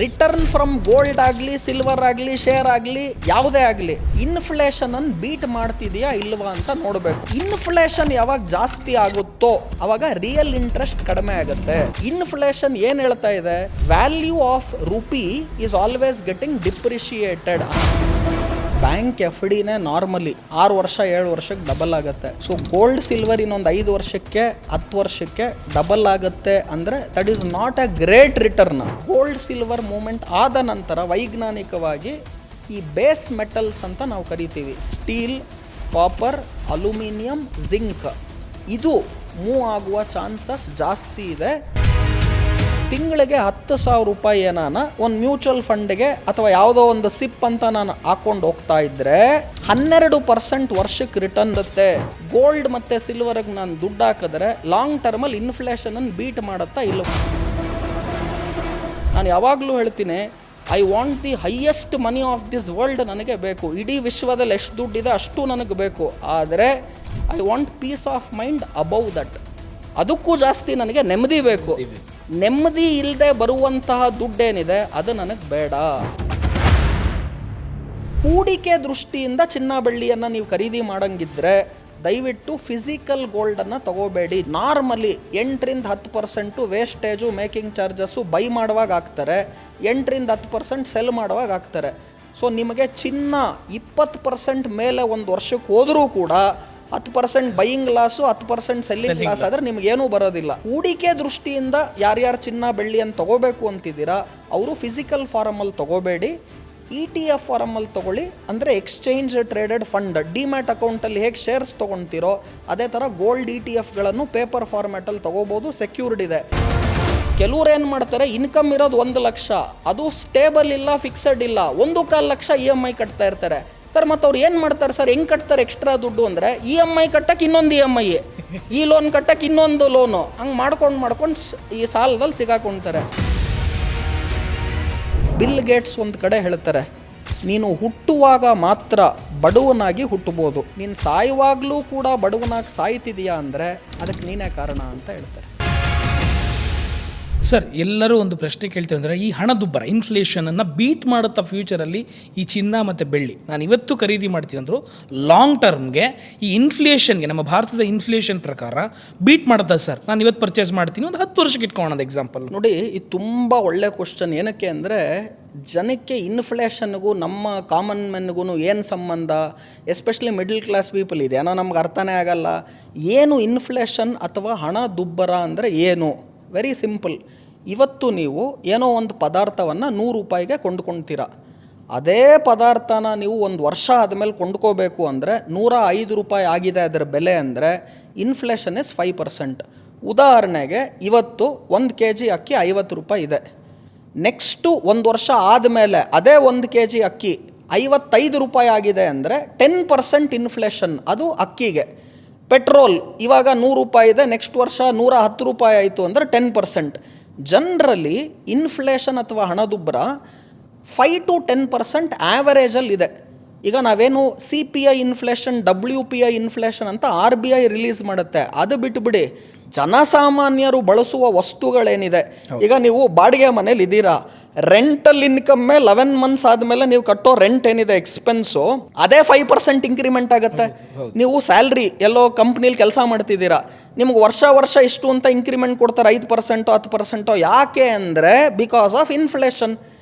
Return from gold ಆಗಲಿ, silver ಆಗಲಿ, share ಆಗಲಿ, ಯಾವುದೇ ಆಗಲಿ ಇನ್ಫ್ಲೇಷನ್ ಅನ್ನು ಬೀಟ್ ಮಾಡ್ತಿದೆಯಾ ಇಲ್ವಾ ಅಂತ ನೋಡಬೇಕು. ಇನ್ಫ್ಲೇಷನ್ ಯಾವಾಗ ಜಾಸ್ತಿ ಆಗುತ್ತೋ ಅವಾಗ ರಿಯಲ್ ಇಂಟ್ರೆಸ್ಟ್ ಕಡಿಮೆ ಆಗುತ್ತೆ. ಇನ್ಫ್ಲೇಷನ್ ಏನ್ ಹೇಳ್ತಾ ಇದೆ, value of rupee is always getting depreciated. Bank F ಡಿನೇ ನಾರ್ಮಲಿ 6 ವರ್ಷ 7 ವರ್ಷಕ್ಕೆ ಡಬಲ್ ಆಗುತ್ತೆ. ಸೊ ಗೋಲ್ಡ್ ಸಿಲ್ವರ್ ಇನ್ನೊಂದು 5 ವರ್ಷಕ್ಕೆ 10 ವರ್ಷಕ್ಕೆ ಡಬಲ್ ಆಗುತ್ತೆ ಅಂದರೆ that is not a great return. Gold silver movement ಆದ ನಂತರ ವೈಜ್ಞಾನಿಕವಾಗಿ ಈ ಬೇಸ್ ಮೆಟಲ್ಸ್ ಅಂತ ನಾವು ಕರಿತೀವಿ, ಸ್ಟೀಲ್, ಕಾಪರ್, ಅಲ್ಯೂಮಿನಿಯಂ, ಜಿಂಕ್, ಇದು ಮೂವ್ ಆಗುವ ಚಾನ್ಸಸ್ ಜಾಸ್ತಿ ಇದೆ. ತಿಂಗಳಿಗೆ 10,000 ರೂಪಾಯಿ ಏನಾನ ಒಂದು ಮ್ಯೂಚುವಲ್ ಫಂಡ್ಗೆ ಅಥವಾ ಯಾವುದೋ ಒಂದು ಸಿಪ್ ಅಂತ ನಾನು ಹಾಕೊಂಡು ಹೋಗ್ತಾ ಇದ್ರೆ 12% ವರ್ಷಕ್ಕೆ ರಿಟರ್ನ್ ಇರುತ್ತೆ. ಗೋಲ್ಡ್ ಮತ್ತು ಸಿಲ್ವರ್ಗೆ ನಾನು ದುಡ್ಡು ಹಾಕಿದ್ರೆ ಲಾಂಗ್ ಟರ್ಮಲ್ಲಿ ಇನ್ಫ್ಲೇಷನನ್ನು ಬೀಟ್ ಮಾಡುತ್ತಾ ಇಲ್ಲ. ನಾನು ಯಾವಾಗಲೂ ಹೇಳ್ತೀನಿ, I want the highest money of this world ನನಗೆ ಬೇಕು. ಇಡೀ ವಿಶ್ವದಲ್ಲಿ ಎಷ್ಟು ದುಡ್ಡಿದೆ ಅಷ್ಟು ನನಗೆ ಬೇಕು. ಆದರೆ I want peace of mind above that. ಅದಕ್ಕೂ ಜಾಸ್ತಿ ನನಗೆ ನೆಮ್ಮದಿ ಬೇಕು. ನೆಮ್ಮದಿ ಇಲ್ಲದೆ ಬರುವಂತಹ ದುಡ್ಡೇನಿದೆ ಅದು ನನಗೆ ಬೇಡ. ಹೂಡಿಕೆ ದೃಷ್ಟಿಯಿಂದ ಚಿನ್ನ ಬೆಳ್ಳಿಯನ್ನು ನೀವು ಖರೀದಿ ಮಾಡಂಗಿದ್ರೆ ದಯವಿಟ್ಟು ಫಿಸಿಕಲ್ ಗೋಲ್ಡನ್ನು ತಗೋಬೇಡಿ. Normally 8-10% wastage, making charges buy ಮಾಡುವಾಗ ಹಾಕ್ತಾರೆ, 8-10% ಸೆಲ್ ಮಾಡುವಾಗ ಹಾಕ್ತಾರೆ. ಸೊ ನಿಮಗೆ ಚಿನ್ನ 20% ಮೇಲೆ ಒಂದು ವರ್ಷಕ್ಕೆ ಹೋದರೂ ಕೂಡ 10% ಬೈಯಿಂಗ್ ಲಾಸು, 10% ಸೆಲ್ಲಿಂಗ್ ಲಾಸ್ ಆದರೆ ನಿಮಗೇನೂ ಬರೋದಿಲ್ಲ. ಹೂಡಿಕೆ ದೃಷ್ಟಿಯಿಂದ ಯಾರ್ಯಾರು ಚಿನ್ನ ಬೆಳ್ಳಿಯನ್ನು ತಗೋಬೇಕು ಅಂತಿದ್ದೀರಾ ಅವರು ಫಿಸಿಕಲ್ ಫಾರಮಲ್ಲಿ ತಗೋಬೇಡಿ, ETF ಫಾರಮಲ್ಲಿ ತಗೊಳ್ಳಿ. ಅಂದರೆ ಎಕ್ಸ್ಚೇಂಜ್ ಟ್ರೇಡೆಡ್ ಫಂಡ್. ಡಿಮ್ಯಾಟ್ ಅಕೌಂಟಲ್ಲಿ ಹೇಗೆ ಶೇರ್ಸ್ ತೊಗೊಳ್ತೀರೋ ಅದೇ ಥರ ಗೋಲ್ಡ್ ETFಗಳನ್ನು ಪೇಪರ್ ಫಾರ್ಮ್ಯಾಟಲ್ಲಿ ತೊಗೋಬೋದು, ಸೆಕ್ಯೂರ್ಡ್ ಇದೆ. ಕೆಲವ್ರು ಏನು ಮಾಡ್ತಾರೆ, ಇನ್ಕಮ್ ಇರೋದು 1 ಲಕ್ಷ, ಅದು ಸ್ಟೇಬಲ್ ಇಲ್ಲ, ಫಿಕ್ಸಡ್ ಇಲ್ಲ, 1.25 ಲಕ್ಷ EMI ಕಟ್ತಾ ಇರ್ತಾರೆ. ಸರ್ ಮತ್ತು ಅವ್ರು ಏನು ಮಾಡ್ತಾರೆ ಸರ್, ಹೆಂಗೆ ಕಟ್ತಾರೆ ಎಕ್ಸ್ಟ್ರಾ ದುಡ್ಡು ಅಂದರೆ EMI ಕಟ್ಟಕ್ಕೆ ಇನ್ನೊಂದು EMI, ಈ ಲೋನ್ ಕಟ್ಟಕ್ಕೆ ಇನ್ನೊಂದು ಲೋನು, ಹಂಗೆ ಮಾಡ್ಕೊಂಡು ಈ ಸಾಲದಲ್ಲಿ ಸಿಗಾಕೊಳ್ತಾರೆ. ಬಿಲ್ ಗೇಟ್ಸ್ ಒಂದು ಕಡೆ ಹೇಳ್ತಾರೆ, ನೀನು ಹುಟ್ಟುವಾಗ ಮಾತ್ರ ಬಡವನಾಗಿ ಹುಟ್ಟಬೋದು, ನೀನು ಸಾಯುವಾಗಲೂ ಕೂಡ ಬಡವನಾಗಿ ಸಾಯ್ತಿದೆಯಾ ಅಂದರೆ ಅದಕ್ಕೆ ನೀನೇ ಕಾರಣ ಅಂತ ಹೇಳ್ತಾರೆ. ಸರ್, ಎಲ್ಲರೂ ಒಂದು ಪ್ರಶ್ನೆ ಕೇಳ್ತೀವಿ ಅಂದರೆ ಈ ಹಣದುಬ್ಬರ ಇನ್ಫ್ಲೇಷನನ್ನು ಬೀಟ್ ಮಾಡುತ್ತಾ ಫ್ಯೂಚರಲ್ಲಿ ಈ ಚಿನ್ನ ಮತ್ತು ಬೆಳ್ಳಿ ನಾನು ಇವತ್ತು ಖರೀದಿ ಮಾಡ್ತೀವಿ ಅಂದರು ಲಾಂಗ್ ಟರ್ಮ್ಗೆ ಈ ಇನ್ಫ್ಲೇಷನ್ಗೆ, ನಮ್ಮ ಭಾರತದ ಇನ್ಫ್ಲೇಷನ್ ಪ್ರಕಾರ ಬೀಟ್ ಮಾಡುತ್ತಾ ಸರ್? ನಾನು ಇವತ್ತು ಪರ್ಚೇಸ್ ಮಾಡ್ತೀನಿ, ಒಂದು 10 ವರ್ಷಕ್ಕೆ ಇಟ್ಕೊಳ್ಳೋದು ಎಕ್ಸಾಂಪಲ್. ನೋಡಿ, ಇದು ತುಂಬ ಒಳ್ಳೆ ಕ್ವಶನ್. ಏನಕ್ಕೆ ಅಂದರೆ ಜನಕ್ಕೆ ಇನ್ಫ್ಲೇಷನ್ಗೂ ನಮ್ಮ ಕಾಮನ್ ಮೆನ್ಗೂ ಏನು ಸಂಬಂಧ, ಎಸ್ಪೆಷಲಿ ಮಿಡಲ್ ಕ್ಲಾಸ್ ಪೀಪಲ್ ಇದೆ ಏನೋ ನಮ್ಗೆ ಅರ್ಥನೇ ಆಗಲ್ಲ. ಏನು ಇನ್ಫ್ಲೇಷನ್ ಅಥವಾ ಹಣದುಬ್ಬರ ಅಂದರೆ ಏನು? Very simple. ಇವತ್ತು ನೀವು ಏನೋ ಒಂದು ಪದಾರ್ಥವನ್ನು 100 ರೂಪಾಯಿಗೆ ಕೊಂಡ್ಕೊಳ್ತೀರ, ಅದೇ ಪದಾರ್ಥನ ನೀವು 1 ವರ್ಷ ಆದಮೇಲೆ ಕೊಂಡ್ಕೋಬೇಕು ಅಂದರೆ 105 ರೂಪಾಯಿ ಆಗಿದೆ ಅದರ ಬೆಲೆ ಅಂದರೆ ಇನ್ಫ್ಲೇಷನ್ ಇಸ್ 5%. ಉದಾಹರಣೆಗೆ ಇವತ್ತು 1 kg ಅಕ್ಕಿ 50 ರೂಪಾಯಿ ಇದೆ. ನೆಕ್ಸ್ಟು 1 ವರ್ಷ ಆದಮೇಲೆ ಅದೇ 1 kg ಅಕ್ಕಿ 55 ರೂಪಾಯಿ ಆಗಿದೆ ಅಂದರೆ 10% ಇನ್ಫ್ಲೇಷನ್ ಅದು ಅಕ್ಕಿಗೆ. ಪೆಟ್ರೋಲ್ ಇವಾಗ 100 ರೂಪಾಯಿ ಇದೆ, ನೆಕ್ಸ್ಟ್ ವರ್ಷ 110 ರೂಪಾಯಿ ಆಯಿತು ಅಂದರೆ 10%. ಜನರಲಿ ಇನ್ಫ್ಲೇಷನ್ ಅಥವಾ ಹಣದುಬ್ಬರ 5-10% ಆ್ಯಾವರೇಜಲ್ಲಿದೆ. ಈಗ ನಾವೇನು CPI ಇನ್ಫ್ಲೇಷನ್, WPI ಇನ್ಫ್ಲೇಷನ್ ಅಂತ RBI ರಿಲೀಸ್ ಮಾಡುತ್ತೆ, ಅದು ಬಿಟ್ಟುಬಿಡಿ. ಜನಸಾಮಾನ್ಯರು ಬಳಸುವ ವಸ್ತುಗಳೇನಿದೆ, ಈಗ ನೀವು ಬಾಡಿಗೆ ಮನೇಲಿ ಇದ್ದೀರಾ, ರೆಂಟಲ್ ಇನ್ಕಮ್ಮೇ 11 ಮಂತ್ಸ್ ಆದಮೇಲೆ ನೀವು ಕಟ್ಟೋ ರೆಂಟ್ ಏನಿದೆ ಎಕ್ಸ್ಪೆನ್ಸು ಅದೇ 5% ಇಂಕ್ರಿಮೆಂಟ್ ಆಗುತ್ತೆ. ನೀವು ಸ್ಯಾಲ್ರಿ ಎಲ್ಲೋ ಕಂಪ್ನಿಲಿ ಕೆಲಸ ಮಾಡ್ತಿದ್ದೀರಾ, ನಿಮ್ಗೆ ವರ್ಷ ಇಷ್ಟು ಅಂತ ಇಂಕ್ರಿಮೆಂಟ್ ಕೊಡ್ತಾರೆ, 5% 10%. ಯಾಕೆ ಅಂದರೆ ಬಿಕಾಸ್ ಆಫ್ ಇನ್ಫ್ಲೇಷನ್.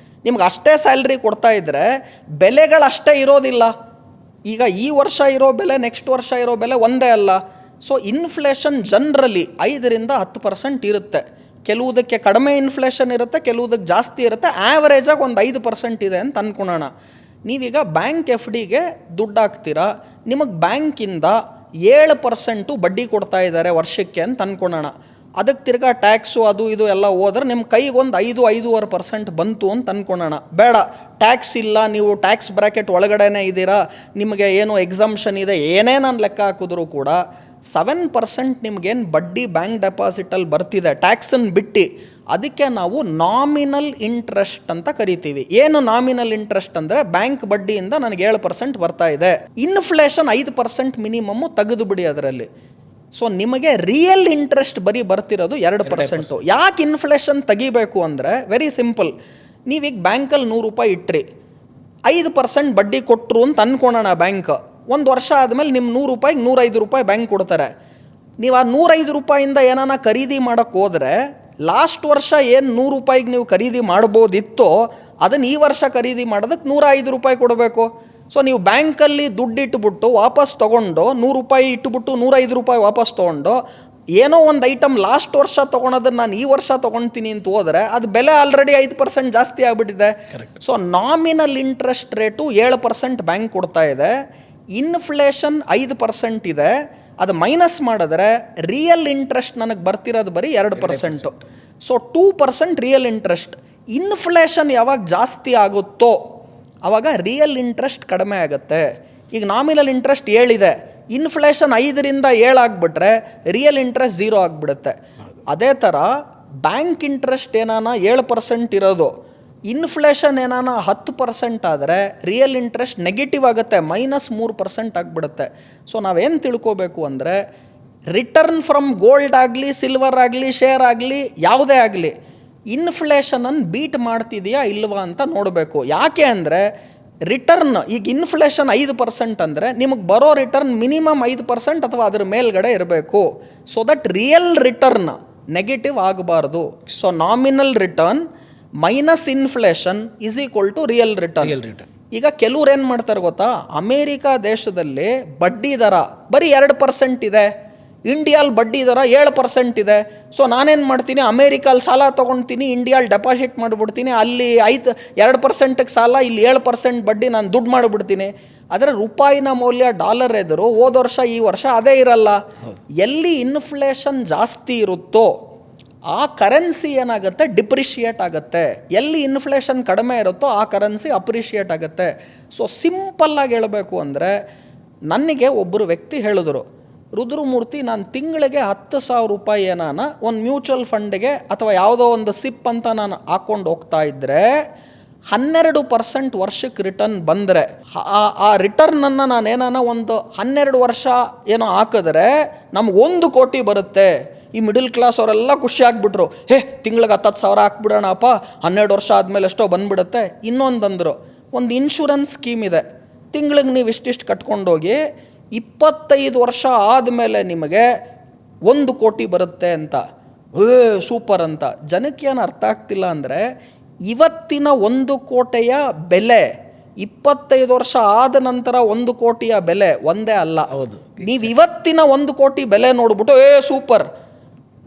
ನಿಮ್ಗೆ ಅಷ್ಟೇ ಸ್ಯಾಲ್ರಿ ಕೊಡ್ತಾ ಇದ್ದರೆ ಬೆಲೆಗಳಷ್ಟೇ ಇರೋದಿಲ್ಲ. ಈಗ ಈ ವರ್ಷ ಇರೋ ಬೆಲೆ ನೆಕ್ಸ್ಟ್ ವರ್ಷ ಇರೋ ಬೆಲೆ ಒಂದೇ ಅಲ್ಲ. ಸೊ ಇನ್ಫ್ಲೇಷನ್ ಜನರಲಿ 5-10% ಇರುತ್ತೆ. ಕೆಲವುದಕ್ಕೆ ಕಡಿಮೆ ಇನ್ಫ್ಲೇಷನ್ ಇರುತ್ತೆ, ಕೆಲವುದಕ್ಕೆ ಜಾಸ್ತಿ ಇರುತ್ತೆ. ಆ್ಯಾವರೇಜಾಗಿ ಒಂದು 5% ಇದೆ ಅಂತ ಅಂದ್ಕೊಳ್ಳೋಣ. ನೀವೀಗ ಬ್ಯಾಂಕ್ FDಗೆ ದುಡ್ಡು ಹಾಕ್ತೀರಾ, ನಿಮಗೆ ಬ್ಯಾಂಕಿಂದ 7% ಬಡ್ಡಿ ಕೊಡ್ತಾ ಇದ್ದಾರೆ ವರ್ಷಕ್ಕೆ ಅಂತ ಅಂದ್ಕೊಳ್ಳೋಣ. ಅದಕ್ಕೆ ತಿರ್ಗಾ ಟ್ಯಾಕ್ಸು ಅದು ಇದು ಎಲ್ಲ ಹೋದ್ರೆ ನಿಮ್ಮ ಕೈಗೆ ಒಂದು 5-5.5% ಬಂತು ಅಂತ ಅಂದ್ಕೊಳ್ಳೋಣ. ಬೇಡ, ಟ್ಯಾಕ್ಸ್ ಇಲ್ಲ, ನೀವು ಟ್ಯಾಕ್ಸ್ ಬ್ರ್ಯಾಕೆಟ್ ಒಳಗಡೆನೇ ಇದ್ದೀರಾ, ನಿಮಗೆ ಏನು ಎಕ್ಸಂಪ್ಷನ್ ಇದೆ, ಏನೇ ನಾನು ಲೆಕ್ಕ ಹಾಕಿದ್ರೂ ಕೂಡ 7% ನಿಮಗೇನು ಬಡ್ಡಿ ಬ್ಯಾಂಕ್ ಡೆಪಾಸಿಟಲ್ಲಿ ಬರ್ತಿದೆ ಟ್ಯಾಕ್ಸನ್ನು ಬಿಟ್ಟು, ಅದಕ್ಕೆ ನಾವು ನಾಮಿನಲ್ ಇಂಟ್ರೆಸ್ಟ್ ಅಂತ ಕರಿತೀವಿ. ಏನು ನಾಮಿನಲ್ ಇಂಟ್ರೆಸ್ಟ್ ಅಂದರೆ ಬ್ಯಾಂಕ್ ಬಡ್ಡಿಯಿಂದ ನನಗೆ 7% ಬರ್ತಾ ಇದೆ, ಇನ್ಫ್ಲೇಷನ್ 5% ಮಿನಿಮಮ್ಮು ತೆಗೆದು ಬಿಡಿ ಅದರಲ್ಲಿ. ಸೊ ನಿಮಗೆ ರಿಯಲ್ ಇಂಟ್ರೆಸ್ಟ್ ಬರೀ ಬರ್ತಿರೋದು 2%. ಯಾಕೆ ಇನ್ಫ್ಲೇಷನ್ ತೆಗಿಬೇಕು ಅಂದರೆ ವೆರಿ ಸಿಂಪಲ್. ನೀವೀಗ ಬ್ಯಾಂಕಲ್ಲಿ 100 ರೂಪಾಯಿ ಇಟ್ರಿ, 5% ಬಡ್ಡಿ ಕೊಟ್ಟರು ಅಂತ ಅನ್ಕೊಳೋಣ ಬ್ಯಾಂಕ್. ಒಂದು ವರ್ಷ ಆದಮೇಲೆ ನಿಮ್ಮ 100 ರೂಪಾಯಿಗೆ 105 ರೂಪಾಯಿ ಬ್ಯಾಂಕ್ ಕೊಡ್ತಾರೆ. ನೀವು ಆ 105 ರೂಪಾಯಿಂದ ಏನಾನ ಖರೀದಿ ಮಾಡೋಕ್ಕೆ ಹೋದರೆ ಲಾಸ್ಟ್ ವರ್ಷ ಏನು 100 ರೂಪಾಯಿಗೆ ನೀವು ಖರೀದಿ ಮಾಡ್ಬೋದಿತ್ತೋ ಅದನ್ನು ಈ ವರ್ಷ ಖರೀದಿ ಮಾಡೋದಕ್ಕೆ 105 ರೂಪಾಯಿ ಕೊಡಬೇಕು. ಸೊ ನೀವು ಬ್ಯಾಂಕಲ್ಲಿ ದುಡ್ಡು ಇಟ್ಬಿಟ್ಟು ವಾಪಸ್ ತೊಗೊಂಡು 100 ರೂಪಾಯಿ ಇಟ್ಬಿಟ್ಟು 105 ರೂಪಾಯಿ ವಾಪಸ್ ತೊಗೊಂಡು ಏನೋ ಒಂದು ಐಟಮ್ ಲಾಸ್ಟ್ ವರ್ಷ ತೊಗೊಳೋದನ್ನು ನಾನು ಈ ವರ್ಷ ತೊಗೊಳ್ತೀನಿ ಅಂತ ಹೋದರೆ ಅದು ಬೆಲೆ ಆಲ್ರೆಡಿ 5% ಜಾಸ್ತಿ ಆಗಿಬಿಟ್ಟಿದೆ. So nominal interest rate 7% bank ಕೊಡ್ತಾ ಇದೆ, ಇನ್ಫ್ಲೇಷನ್ 5% ಇದೆ. ಅದು ಮೈನಸ್ ಮಾಡಿದ್ರೆ ರಿಯಲ್ ಇಂಟ್ರೆಸ್ಟ್ ನನಗೆ ಬರ್ತಿರೋದು ಬರೀ 2%. So 2% real interest. ಇನ್ಫ್ಲೇಷನ್ ಯಾವಾಗ ಜಾಸ್ತಿ ಆಗುತ್ತೋ ಆವಾಗ ರಿಯಲ್ ಇಂಟ್ರೆಸ್ಟ್ ಕಡಿಮೆ ಆಗುತ್ತೆ. ಈಗ ನಾಮಿನಲ್ ಇಂಟ್ರೆಸ್ಟ್ 7 ಇದೆ, ಇನ್ಫ್ಲೇಷನ್ 5ರಿಂದ 7 ಆಗಿಬಿಟ್ರೆ ರಿಯಲ್ ಇಂಟ್ರೆಸ್ಟ್ 0 ಆಗಿಬಿಡುತ್ತೆ. ಅದೇ ಥರ ಬ್ಯಾಂಕ್ ಇಂಟ್ರೆಸ್ಟ್ ಏನಾನ 7% ಇರೋದು, ಇನ್ಫ್ಲೇಷನ್ ಏನಾನ 10% ಆದರೆ ರಿಯಲ್ ಇಂಟ್ರೆಸ್ಟ್ ನೆಗೆಟಿವ್ ಆಗುತ್ತೆ, -3% ಆಗಿಬಿಡುತ್ತೆ. ಸೊ ನಾವೇನು ತಿಳ್ಕೋಬೇಕು ಅಂದರೆ ರಿಟರ್ನ್ ಫ್ರಮ್ ಗೋಲ್ಡ್ ಆಗಲಿ, ಸಿಲ್ವರ್ ಆಗಲಿ, ಶೇರ್ ಆಗಲಿ, ಯಾವುದೇ ಆಗಲಿ ಇನ್ಫ್ಲೇಷನನ್ನು ಬೀಟ್ ಮಾಡ್ತಿದೆಯಾ ಇಲ್ವಾ ಅಂತ ನೋಡಬೇಕು. ಯಾಕೆ ಅಂದರೆ ರಿಟರ್ನ್ ಈಗ ಇನ್ಫ್ಲೇಷನ್ 5% ಅಂದರೆ ನಿಮಗೆ ಬರೋ ರಿಟರ್ನ್ ಮಿನಿಮಮ್ 5% ಅಥವಾ ಅದ್ರ ಮೇಲ್ಗಡೆ ಇರಬೇಕು. So that real return negative ಆಗಬಾರ್ದು. So nominal return minus inflation is equal to real return. ಈಗ ಕೆಲವ್ರು ಏನು ಮಾಡ್ತಾರೆ ಗೊತ್ತಾ, ಅಮೇರಿಕಾ ದೇಶದಲ್ಲಿ ಬಡ್ಡಿ ದರ ಬರೀ 2% ಇದೆ, ಇಂಡಿಯಾಲ್ಲಿ ಬಡ್ಡಿ ದರ 7% ಇದೆ. ಸೊ ನಾನೇನು ಮಾಡ್ತೀನಿ, ಅಮೇರಿಕಲ್ಲಿ ಸಾಲ ತೊಗೊಳ್ತೀನಿ, ಇಂಡಿಯಾಲ್ಲಿ ಡೆಪಾಸಿಟ್ ಮಾಡಿಬಿಡ್ತೀನಿ, ಅಲ್ಲಿ 2%ಗೆ ಸಾಲ, ಇಲ್ಲಿ 7% ಬಡ್ಡಿ, ನಾನು ದುಡ್ಡು ಮಾಡಿಬಿಡ್ತೀನಿ. ಆದರೆ ರೂಪಾಯಿನ ಮೌಲ್ಯ ಡಾಲರ್ ಎದುರು ಹೋದ ವರ್ಷ ಈ ವರ್ಷ ಅದೇ ಇರಲ್ಲ. ಎಲ್ಲಿ ಇನ್ಫ್ಲೇಷನ್ ಜಾಸ್ತಿ ಇರುತ್ತೋ ಆ ಕರೆನ್ಸಿ ಏನಾಗುತ್ತೆ, ಡಿಪ್ರಿಷಿಯೇಟ್ ಆಗುತ್ತೆ. ಎಲ್ಲಿ ಇನ್ಫ್ಲೇಷನ್ ಕಡಿಮೆ ಇರುತ್ತೋ ಆ ಕರೆನ್ಸಿ ಅಪ್ರಿಷಿಯೇಟ್ ಆಗುತ್ತೆ. ಸೊ ಸಿಂಪಲ್ಲಾಗಿ ಹೇಳಬೇಕು ಅಂದರೆ ನನಗೆ ಒಬ್ಬರು ವ್ಯಕ್ತಿ ಹೇಳಿದ್ರು, ರುದ್ರಮೂರ್ತಿ ನಾನು ತಿಂಗಳಿಗೆ 10,000 ರೂಪಾಯಿ ಏನಾನ ಒಂದು ಮ್ಯೂಚುವಲ್ ಫಂಡ್ಗೆ ಅಥವಾ ಯಾವುದೋ ಒಂದು ಸಿಪ್ ಅಂತ ನಾನು ಹಾಕ್ಕೊಂಡು ಹೋಗ್ತಾ ಇದ್ದರೆ 12% ವರ್ಷಕ್ಕೆ ರಿಟರ್ನ್ ಬಂದರೆ ಆ ರಿಟರ್ನನ್ನು ನಾನು ಏನಾನ ಒಂದು 12 ವರ್ಷ ಏನೋ ಹಾಕಿದ್ರೆ ನಮ್ಗೆ 1 ಕೋಟಿ ಬರುತ್ತೆ. ಈ ಮಿಡಲ್ ಕ್ಲಾಸ್ ಅವರೆಲ್ಲ ಖುಷಿ ಆಗಿಬಿಟ್ರು, ತಿಂಗಳಿಗೆ 10,000 ಹಾಕ್ಬಿಡೋಣಪ್ಪ, 12 ವರ್ಷ ಆದಮೇಲೆ ಎಷ್ಟೋ ಬಂದುಬಿಡುತ್ತೆ. ಇನ್ನೊಂದಂದರು, ಒಂದು ಇನ್ಶೂರೆನ್ಸ್ ಸ್ಕೀಮ್ ಇದೆ, ತಿಂಗಳಿಗೆ ನೀವು ಇಷ್ಟಿಷ್ಟು ಕಟ್ಕೊಂಡೋಗಿ 25 ವರ್ಷ ಆದಮೇಲೆ ನಿಮಗೆ 1 ಕೋಟಿ ಬರುತ್ತೆ ಅಂತ. ಸೂಪರ್ ಅಂತ. ಜನಕ್ಕೆ ಏನು ಅರ್ಥ ಆಗ್ತಿಲ್ಲ ಅಂದರೆ ಇವತ್ತಿನ 1 ಕೋಟಿಯ ಬೆಲೆ 25 ವರ್ಷ ಆದ ನಂತರ 1 ಕೋಟಿಯ ಬೆಲೆ ಒಂದೇ ಅಲ್ಲ. ಹೌದು. ನೀವು ಇವತ್ತಿನ 1 ಕೋಟಿ ಬೆಲೆ ನೋಡ್ಬಿಟ್ಟು ಸೂಪರ್,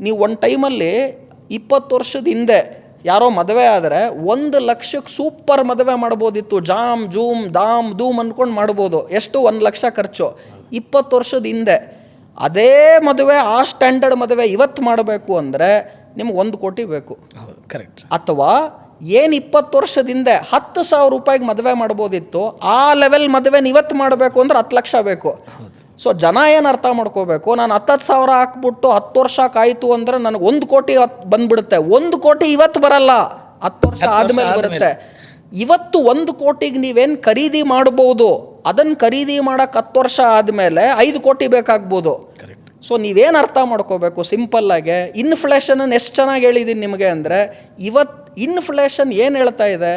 ನೀವು ಒಂದು ಟೈಮಲ್ಲಿ 20 ವರ್ಷದ ಹಿಂದೆ ಯಾರೋ ಮದುವೆ ಆದರೆ 1 ಲಕ್ಷಕ್ಕೆ ಸೂಪರ್ ಮದುವೆ ಮಾಡ್ಬೋದಿತ್ತು, ಜಾಮ್ ಜೂಮ್ ದಾಮ್ ಧೂಮ್ ಅಂದ್ಕೊಂಡು ಮಾಡ್ಬೋದು. ಎಷ್ಟು? 1 ಲಕ್ಷ ಖರ್ಚು 20 ವರ್ಷದ ಹಿಂದೆ. ಅದೇ ಮದುವೆ, ಆ ಸ್ಟ್ಯಾಂಡರ್ಡ್ ಮದುವೆ ಇವತ್ತು ಮಾಡಬೇಕು ಅಂದರೆ ನಿಮ್ಗೆ 1 ಕೋಟಿ ಬೇಕು. ಕರೆಕ್ಟ್. ಅಥವಾ ಏನು 20 ವರ್ಷದ ಹಿಂದೆ 10,000 ರೂಪಾಯಿಗೆ ಮದುವೆ ಮಾಡ್ಬೋದಿತ್ತು, ಆ ಲೆವೆಲ್ ಮದುವೆನ ಇವತ್ತು ಮಾಡಬೇಕು ಅಂದ್ರೆ 10 ಲಕ್ಷ ಬೇಕು. ಸೊ ಜನ ಏನು ಅರ್ಥ ಮಾಡ್ಕೋಬೇಕು, ನಾನು 10,000 ಹಾಕ್ಬಿಟ್ಟು 10 ವರ್ಷ ಕಾಯಿತು ಅಂದರೆ ನನಗೆ 1 ಕೋಟಿ ಬಂದ್ಬಿಡುತ್ತೆ. 1 ಕೋಟಿ ಇವತ್ತು ಬರಲ್ಲ, 10 ವರ್ಷ ಆದಮೇಲೆ ಬರುತ್ತೆ. ಇವತ್ತು 1 ಕೋಟಿಗೆ ನೀವೇನು ಖರೀದಿ ಮಾಡ್ಬೋದು, ಅದನ್ನು ಖರೀದಿ ಮಾಡೋಕ್ಕೆ 10 ವರ್ಷ ಆದಮೇಲೆ 5 ಕೋಟಿ ಬೇಕಾಗ್ಬೋದು. ಸೊ ನೀವೇನು ಅರ್ಥ ಮಾಡ್ಕೋಬೇಕು ಸಿಂಪಲ್ಲಾಗೆ, ಇನ್ಫ್ಲೇಷನನ್ನು ಎಷ್ಟು ಚೆನ್ನಾಗಿ ಹೇಳಿದ್ದೀನಿ ನಿಮಗೆ ಅಂದರೆ, ಇವತ್ತು ಇನ್ಫ್ಲೇಷನ್ ಏನು ಹೇಳ್ತಾ ಇದೆ,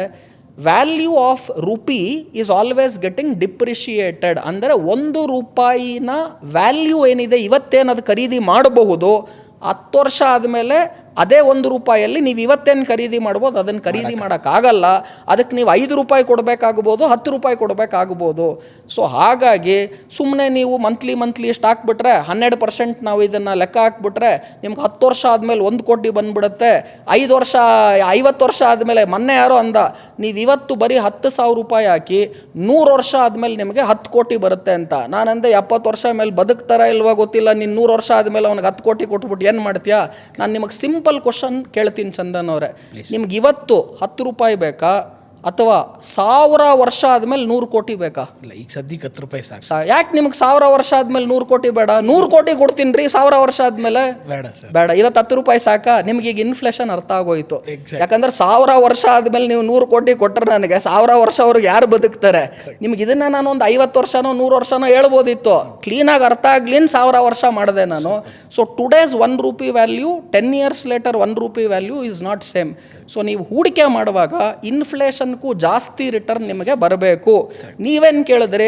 value of rupee is always getting depreciated. ಅಂದರೆ 1 ರೂಪಾಯಿನ ವ್ಯಾಲ್ಯೂ ಏನಿದೆ ಇವತ್ತೇನು ಅದು ಖರೀದಿ ಮಾಡಬಹುದು, 10 ವರ್ಷ ಆದಮೇಲೆ ಅದೇ 1 ರೂಪಾಯಲ್ಲಿ ನೀವು ಇವತ್ತೇನು ಖರೀದಿ ಮಾಡ್ಬೋದು ಅದನ್ನು ಖರೀದಿ ಮಾಡೋಕ್ಕಾಗಲ್ಲ. ಅದಕ್ಕೆ ನೀವು 5 ರೂಪಾಯಿ ಕೊಡಬೇಕಾಗ್ಬೋದು, 10 ರೂಪಾಯಿ ಕೊಡಬೇಕಾಗ್ಬೋದು. ಸೊ ಹಾಗಾಗಿ ಸುಮ್ಮನೆ ನೀವು ಮಂತ್ಲಿ ಇಷ್ಟು ಹಾಕ್ಬಿಟ್ರೆ 12% ನಾವು ಇದನ್ನು ಲೆಕ್ಕ ಹಾಕ್ಬಿಟ್ರೆ ನಿಮ್ಗೆ 10 ವರ್ಷ ಆದಮೇಲೆ 1 ಕೋಟಿ ಬಂದುಬಿಡುತ್ತೆ. 50 ವರ್ಷ ಆದಮೇಲೆ ಮೊನ್ನೆ ಯಾರೋ ಅಂದ, ನೀವು ಇವತ್ತು ಬರೀ 10,000 ರೂಪಾಯಿ ಹಾಕಿ 100 ವರ್ಷ ಆದಮೇಲೆ ನಿಮಗೆ 10 ಕೋಟಿ ಬರುತ್ತೆ ಅಂತ. ನಾನಂದೆ 70 ವರ್ಷ ಮೇಲೆ ಬದುಕ್ತಾರ ಇಲ್ವಾ ಗೊತ್ತಿಲ್ಲ, ನೀನು 100 ವರ್ಷ ಆದಮೇಲೆ ಅವ್ನಿಗೆ 10 ಕೋಟಿ ಕೊಟ್ಬಿಟ್ಟು ಏನು ಮಾಡ್ತೀಯಾ? ನಾನು ನಿಮಗೆ ಸಿಂಪಲ್ ಕ್ವಶನ್ ಕೇಳ್ತೀನಿ ಚಂದನ್ ಅವರೇ, ನಿಮ್ಗೆ ಇವತ್ತು 10 ರೂಪಾಯಿ ಬೇಕಾ ಅಥವಾ 1000 ವರ್ಷ ಆದಮೇಲೆ 100 ಕೋಟಿ ಬೇಕಾ? ಇಲ್ಲ, ಈಗ ಸದ್ಯಕ್ಕೆ 10 ರೂಪಾಯಿ ಸಾಕು. ಯಾಕೆ ನಿಮ್ಗೆ 1000 ವರ್ಷ ಆದ್ಮೇಲೆ 100 ಕೋಟಿ ಬೇಡ? 100 ಕೋಟಿ ಕೊಡ್ತೀನಿ ರೀ 1000 ವರ್ಷ ಆದ್ಮೇಲೆ. ಬೇಡ ಸರ್, ಬೇಡ, ಇವತ್ತು 10 ರೂಪಾಯಿ ಸಾಕಾ? ನಿಮ್ಗೆ ಈಗ ಇನ್ಫ್ಲೇಷನ್ ಅರ್ಥ ಆಗೋಯ್ತು. Exactly. ಯಾಕಂದ್ರೆ 1000 ವರ್ಷ ಆದ್ಮೇಲೆ ನೀವು 100 ಕೋಟಿ ಕೊಟ್ಟರೆ ನನಗೆ 1000 ವರ್ಷ ಅವ್ರಿಗೆ ಯಾರು ಬದುಕ್ತಾರೆ? ನಿಮ್ಗೆ ಇದನ್ನ ನಾನು ಒಂದು 50 ವರ್ಷನೋ 100 ವರ್ಷನೋ ಹೇಳ್ಬೋದಿತ್ತು. ಕ್ಲೀನಾಗಿ ಅರ್ಥ ಆಗ್ಲಿನ್ 1000 ವರ್ಷ ಮಾಡಿದೆ ನಾನು. So today's 1 rupee value 10 years later 1 rupee value is not same. So ನೀವು ಹೂಡಿಕೆ ಮಾಡುವಾಗ ಇನ್ಫ್ಲೇಷನ್ಗೂ ಜಾಸ್ತಿ ರಿಟರ್ನ್ ನಿಮಗೆ ಬರಬೇಕು. ನೀವೇನು ಕೇಳಿದ್ರೆ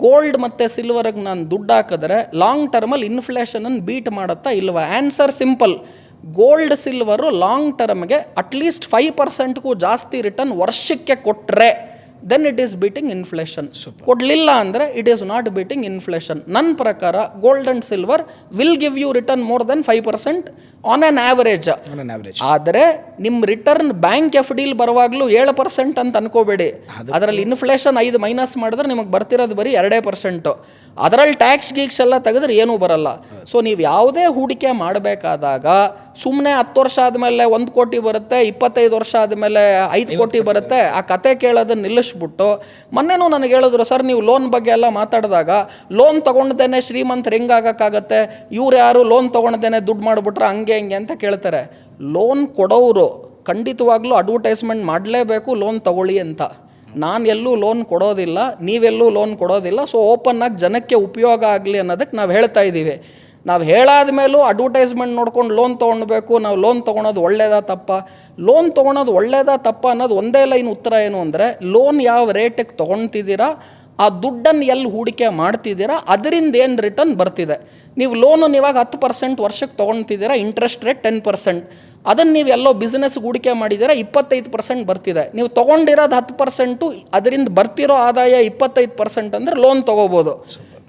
ಗೋಲ್ಡ್ ಮತ್ತು ಸಿಲ್ವರ್ಗೆ ನಾನು ದುಡ್ಡು ಹಾಕಿದ್ರೆ ಲಾಂಗ್ ಟರ್ಮಲ್ಲಿ ಇನ್ಫ್ಲೇಷನನ್ನು ಬೀಟ್ ಮಾಡುತ್ತಾ ಇಲ್ವಾ? Answer simple. Gold silver long ಟರ್ಮ್ಗೆ ಅಟ್ಲೀಸ್ಟ್ 5%ಗೂ ಜಾಸ್ತಿ ರಿಟರ್ನ್ ವರ್ಷಕ್ಕೆ ಕೊಟ್ಟರೆ then it is beating inflation. ಕೊಡಲಿಲ್ಲ ಅಂದರೆ it is not beating inflation. ನನ್ನ ಪ್ರಕಾರ gold and silver will give you return more than 5% on on average. ಆದರೆ ನಿಮ್ಮ ರಿಟರ್ನ್ ಬ್ಯಾಂಕ್ ಎಫ್ ಡಿಲ್ ಬರುವಾಗಲೂ 7% ಅಂತ ಅನ್ಕೋಬೇಡಿ. ಅದರಲ್ಲಿ ಇನ್ಫ್ಲೇಷನ್ 5 ಮೈನಸ್ ಮಾಡಿದ್ರೆ ನಿಮಗೆ ಬರ್ತಿರೋದು ಬರೀ 2%. ಅದರಲ್ಲಿ ಟ್ಯಾಕ್ಸ್ ಗೀಕ್ಸ್ ಎಲ್ಲ ತೆಗೆದ್ರೆ ಏನೂ ಬರಲ್ಲ. ಸೊ ನೀವು ಯಾವುದೇ ಹೂಡಿಕೆ ಮಾಡಬೇಕಾದಾಗ ಸುಮ್ಮನೆ 10 ವರ್ಷ ಆದಮೇಲೆ 1 ಕೋಟಿ ಬರುತ್ತೆ, 25 ವರ್ಷ ಆದಮೇಲೆ 5 ಕೋಟಿ ಬರುತ್ತೆ, ಆ ಕತೆ ಕೇಳೋದನ್ನ ನಿಲ್ಲಿಸ್ಬಿಟ್ಟು, ಮೊನ್ನೆನೂ ನನಗೆ ಹೇಳಿದ್ರು ಸರ್ ನೀವು ಲೋನ್ ಬಗ್ಗೆ ಎಲ್ಲ ಮಾತಾಡಿದಾಗ ಲೋನ್ ತೊಗೊಂಡ್ದೇನೆ ಶ್ರೀಮಂತರು ಹೆಂಗಾಗಕ್ಕಾಗತ್ತೆ, ಇವ್ರು ಯಾರು ಲೋನ್ ತೊಗೊಂಡ್ದೇನೆ ದುಡ್ಡು ಮಾಡಿಬಿಟ್ರೆ ಹಂಗೆ ಹಿಂಗೆ ಅಂತ ಕೇಳ್ತಾರೆ. ಲೋನ್ ಕೊಡೋರು ಖಂಡಿತವಾಗ್ಲೂ ಅಡ್ವರ್ಟೈಸ್ಮೆಂಟ್ ಮಾಡಲೇಬೇಕು ಲೋನ್ ತಗೊಳ್ಳಿ ಅಂತ. ನಾನು ಎಲ್ಲೂ ಲೋನ್ ಕೊಡೋದಿಲ್ಲ, ನೀವೆಲ್ಲೂ ಲೋನ್ ಕೊಡೋದಿಲ್ಲ. ಸೊ ಓಪನ್ನಾಗಿ ಜನಕ್ಕೆ ಉಪಯೋಗ ಆಗಲಿ ಅನ್ನೋದಕ್ಕೆ ನಾವು ಹೇಳ್ತಾ ಇದ್ದೀವಿ. ನಾವು ಹೇಳಾದ ಮೇಲೂ ಅಡ್ವರ್ಟೈಸ್ಮೆಂಟ್ ನೋಡ್ಕೊಂಡು ಲೋನ್ ತೊಗೊಳ್ಬೇಕು, ನಾವು ಲೋನ್ ತೊಗೊಳೋದು ಒಳ್ಳೇದಾ ತಪ್ಪ? ಲೋನ್ ತೊಗೊಳೋದು ಒಳ್ಳೇದಾ ತಪ್ಪ ಅನ್ನೋದು ಒಂದೇ ಲೈನ್ ಉತ್ತರ ಏನು ಅಂದರೆ, ಲೋನ್ ಯಾವ ರೇಟಿಗೆ ತೊಗೊಳ್ತಿದ್ದೀರಾ, ಆ ದುಡ್ಡನ್ನು ಎಲ್ಲಿ ಹೂಡಿಕೆ ಮಾಡ್ತಿದ್ದೀರಾ, ಅದರಿಂದ ಏನು ರಿಟರ್ನ್ ಬರ್ತಿದೆ. ನೀವು ಲೋನು ನೀವಾಗ 10% ವರ್ಷಕ್ಕೆ ತೊಗೊಳ್ತಿದ್ದೀರಾ, ಇಂಟ್ರೆಸ್ಟ್ ರೇಟ್ 10%. ಅದನ್ನು ನೀವು ಎಲ್ಲೋ ಬಿಸ್ನೆಸ್ಗೆ ಹೂಡಿಕೆ ಮಾಡಿದ್ದೀರಾ, 25% ಬರ್ತಿದೆ. ನೀವು ತೊಗೊಂಡಿರೋದು 10%, ಅದರಿಂದ ಬರ್ತಿರೋ ಆದಾಯ 25% ಅಂದರೆ ಲೋನ್ ತೊಗೋಬೋದು.